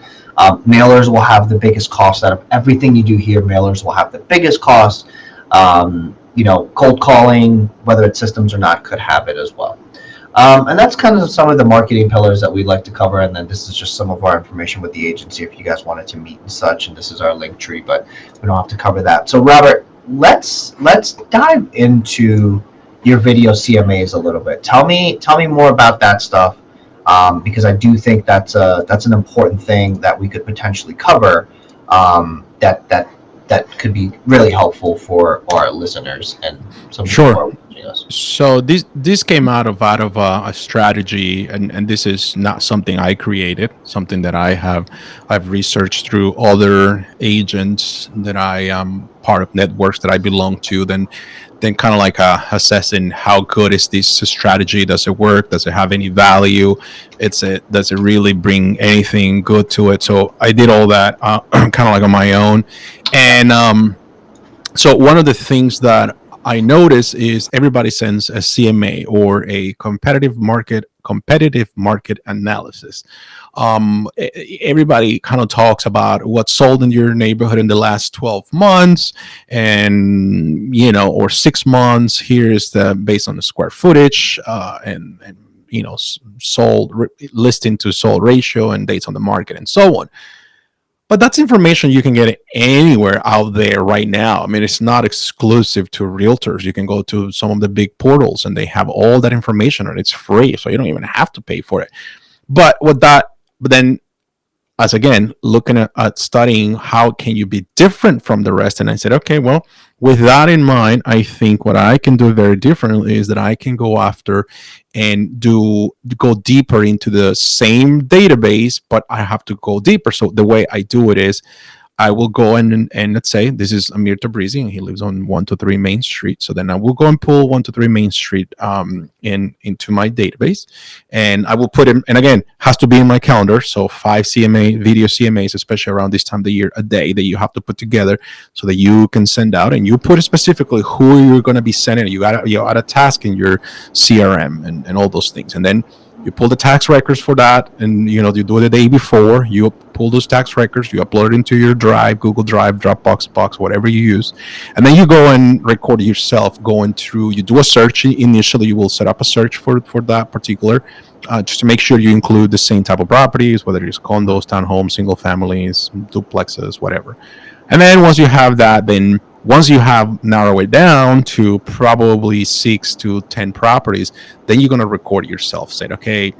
Mailers will have the biggest cost out of everything you do here. Mailers will have the biggest cost. Cold calling, whether it's systems or not, could have it as well. And that's kind of some of the marketing pillars that we'd like to cover. And then this is just some of our information with the agency if you guys wanted to meet and such. And this is our link tree, but we don't have to cover that. So Robert, let's dive into your video CMAs a little bit. Tell me more about that stuff. Because I do think that's an important thing that we could potentially cover, that could be really helpful for our listeners and some people who are watching us. So this came out of a strategy, and this is not something I created. Something that I've researched through other agents that I am part of, networks that I belong to. Then kind of like assessing how good is this strategy? Does it work? Does it have any value? Does it really bring anything good to it? So I did all that kind of like on my own. And so one of the things that I notice is everybody sends a CMA, or a competitive market analysis. Everybody kind of talks about what's sold in your neighborhood in the last 12 months, and or 6 months. Here's based on the square footage, and sold listing to sold ratio, and dates on the market, and so on. But that's information you can get anywhere out there right now. I mean, it's not exclusive to realtors. You can go to some of the big portals and they have all that information and it's free. So you don't even have to pay for it. But with that, but then as again looking at studying how can you be different from the rest, and I said, okay, well, with that in mind, I think what I can do very differently is that I can go after and go deeper into the same database, but I have to go deeper. So the way I do it is I will go and let's say this is Amir Tabrizi and he lives on 123 Main Street. So then I will go and pull 123 Main Street into my database, and I will put him. And again, has to be in my calendar. So 5 video CMAs, especially around this time of the year, a day that you have to put together so that you can send out, and you put specifically who you're going to be sending. You got a task in your CRM and all those things, and then you pull the tax records for that, and you do it the day before. You pull those tax records, you upload it into your Drive, Google Drive, Dropbox, Box, whatever you use, and then you go and record yourself going through. You do a search initially. You will set up a search for that particular, just to make sure you include the same type of properties, whether it's condos, townhomes, single families, duplexes, whatever. And then once you have that, then once you have narrowed it down to probably 6 to 10 properties, then you're going to record yourself saying, okay,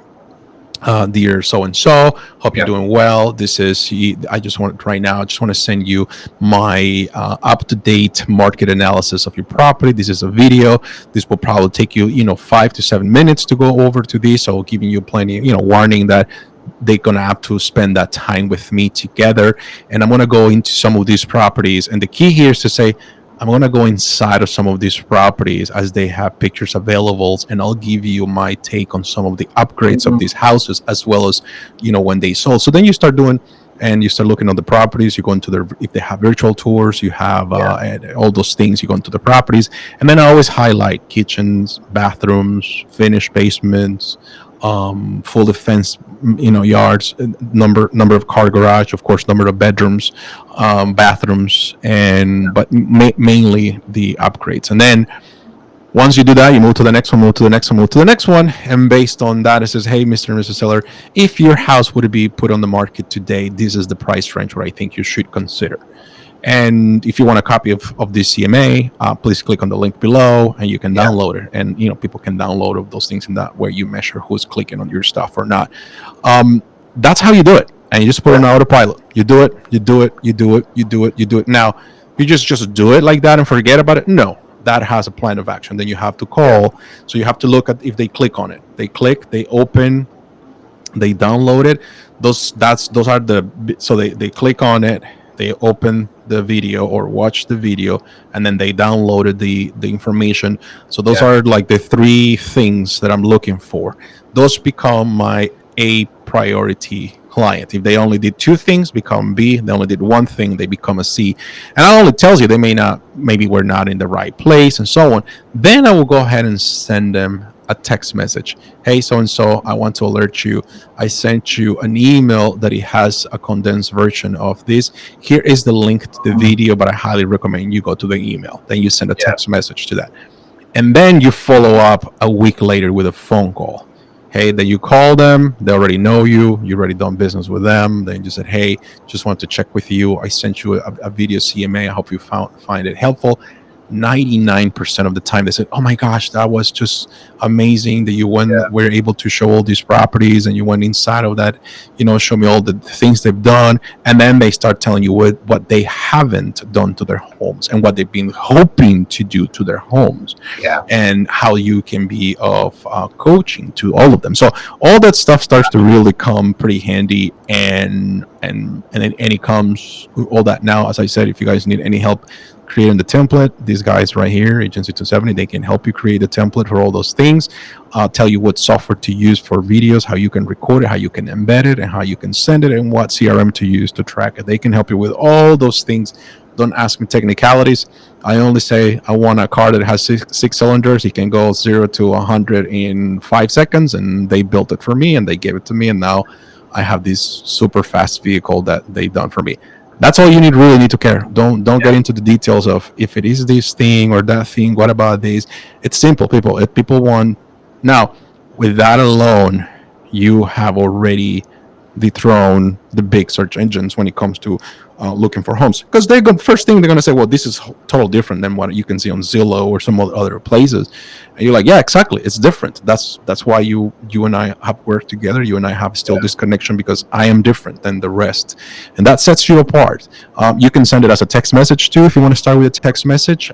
dear so-and-so, hope you're doing well. This is, I just want to send you my up-to-date market analysis of your property. This is a video. This will probably take you, 5 to 7 minutes to go over to this. So giving you plenty, warning that they're going to have to spend that time with me together. And I'm going to go into some of these properties. And the key here is to say, I'm going to go inside of some of these properties as they have pictures available. And I'll give you my take on some of the upgrades of these houses, as well as, when they sold. So then you start doing, and you start looking at the properties. You go into if they have virtual tours, you have all those things. You go into the properties. And then I always highlight kitchens, bathrooms, finished basements, fully fenced yards, number of car garage, of course, number of bedrooms, bathrooms, but mainly the upgrades. And then once you do that, you move to the next one, move to the next one, move to the next one, and based on that, it says, hey, Mr. and Mrs. Seller, if your house would be put on the market today, this is the price range where I think you should consider. And if you want a copy of this CMA, please click on the link below, and you can download it. And people can download those things in that where you measure who's clicking on your stuff or not. That's how you do it, and you just put it on autopilot. You do it, you do it, you do it, you do it, you do it. Now, you just do it like that and forget about it? No, that has a plan of action. Then you have to call. So you have to look at if they click on it. They click, they open, they download it. So they click on it. They open the video or watch the video, and then they downloaded the information. So those are like the 3 things that I'm looking for. Those become my A priority client. If they only did 2 things, become B. They only did 1 thing, they become a C. And that only tells you they maybe we're not in the right place and so on. Then I will go ahead and send them a text message. Hey, so-and-so, I want to alert you. I sent you an email that it has a condensed version of this. Here is the link to the video, but I highly recommend you go to the email. Then you send a text message to that. And then you follow up a week later with a phone call. Hey, then you call them. They already know you. You already done business with them. Then you said, hey, just want to check with you. I sent you a video CMA. I hope you find it helpful. 99% of the time they said, oh my gosh, that was just amazing that you were able to show all these properties, and you went inside of that, show me all the things they've done. And then they start telling you what they haven't done to their homes and what they've been hoping to do to their homes, and how you can be of coaching to all of them. So all that stuff starts to really come pretty handy, and it comes all that. Now, as I said, if you guys need any help creating the template, these guys right here, Agency 270, they can help you create a template for all those things. Tell you what software to use for videos, how you can record it, how you can embed it, and how you can send it, and what CRM to use to track it. They can help you with all those things. Don't ask me technicalities. I only say I want a car that has six cylinders. It can go 0 to 100 in 5 seconds, and they built it for me, and they gave it to me, and now I have this super fast vehicle that they've done for me. That's all you really need to care. Don't get into the details of if it is this thing or that thing. What about this? It's simple, people. If people want, now with that alone, you have already dethrone the big search engines when it comes to looking for homes, because first thing they're going to say, well, this is totally different than what you can see on Zillow or some other places. And you're like, yeah, exactly, it's different. That's why you and I have worked together. You and I have still this connection, because I am different than the rest, and that sets you apart. You can send it as a text message too, if you want to start with a text message.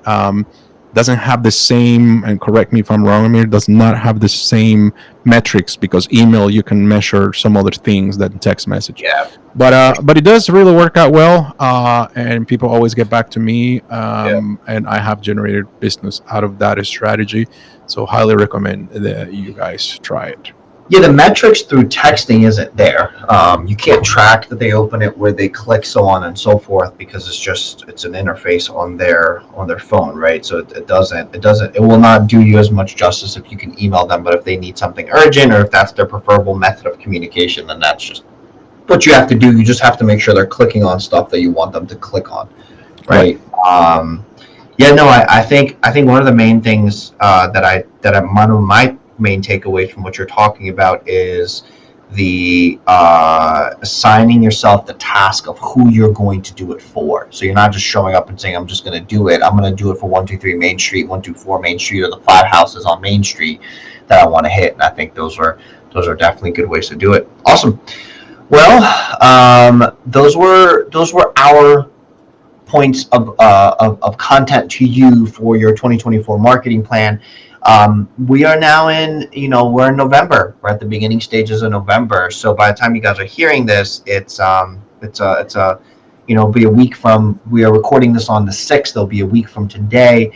Doesn't have the same, and correct me if I'm wrong, Amir, does not have the same metrics, because email you can measure some other things than text message. Yeah. But it does really work out well, and people always get back to me, and I have generated business out of that strategy. So highly recommend that you guys try it. Yeah, the metrics through texting isn't there. You can't track that they open it, where they click, so on and so forth, because it's an interface on their phone, right? So it will not do you as much justice if you can email them. But if they need something urgent, or if that's their preferable method of communication, then that's just what you have to do. You just have to make sure they're clicking on stuff that you want them to click on, right? Yeah, no, I think one of the main things one of my main takeaways from what you're talking about is the assigning yourself the task of who you're going to do it for. So you're not just showing up and saying, I'm just going to do it. I'm going to do it for 123 Main Street, 124 Main Street, or the 5 houses on Main Street that I want to hit. And I think those are definitely good ways to do it. Awesome. Well, those were our points of content to you for your 2024 marketing plan. We are now we're in November. We're at the beginning stages of November. So by the time you guys are hearing this, it's be a week from, we are recording this on the 6th. It'll be a week from today.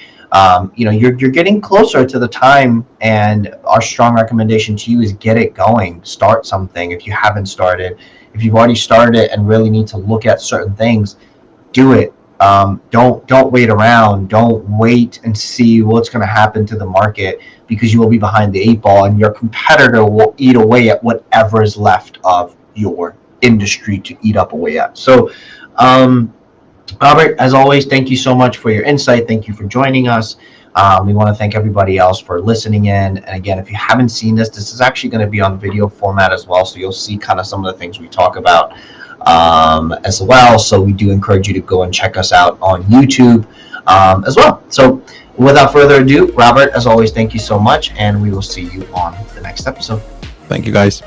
You're getting closer to the time, and our strong recommendation to you is get it going. Start something if you haven't started. If you've already started it and really need to look at certain things, do it. Don't wait around. Don't wait and see what's going to happen to the market, because you will be behind the 8 ball, and your competitor will eat away at whatever is left of your industry to eat up away at. So, Robert, as always, thank you so much for your insight. Thank you for joining us. We want to thank everybody else for listening in. And again, if you haven't seen this is actually going to be on video format as well. So you'll see kind of some of the things we talk about as well. So we do encourage you to go and check us out on YouTube as well. So without further ado, Robert, as always, thank you so much. And we will see you on the next episode. Thank you, guys.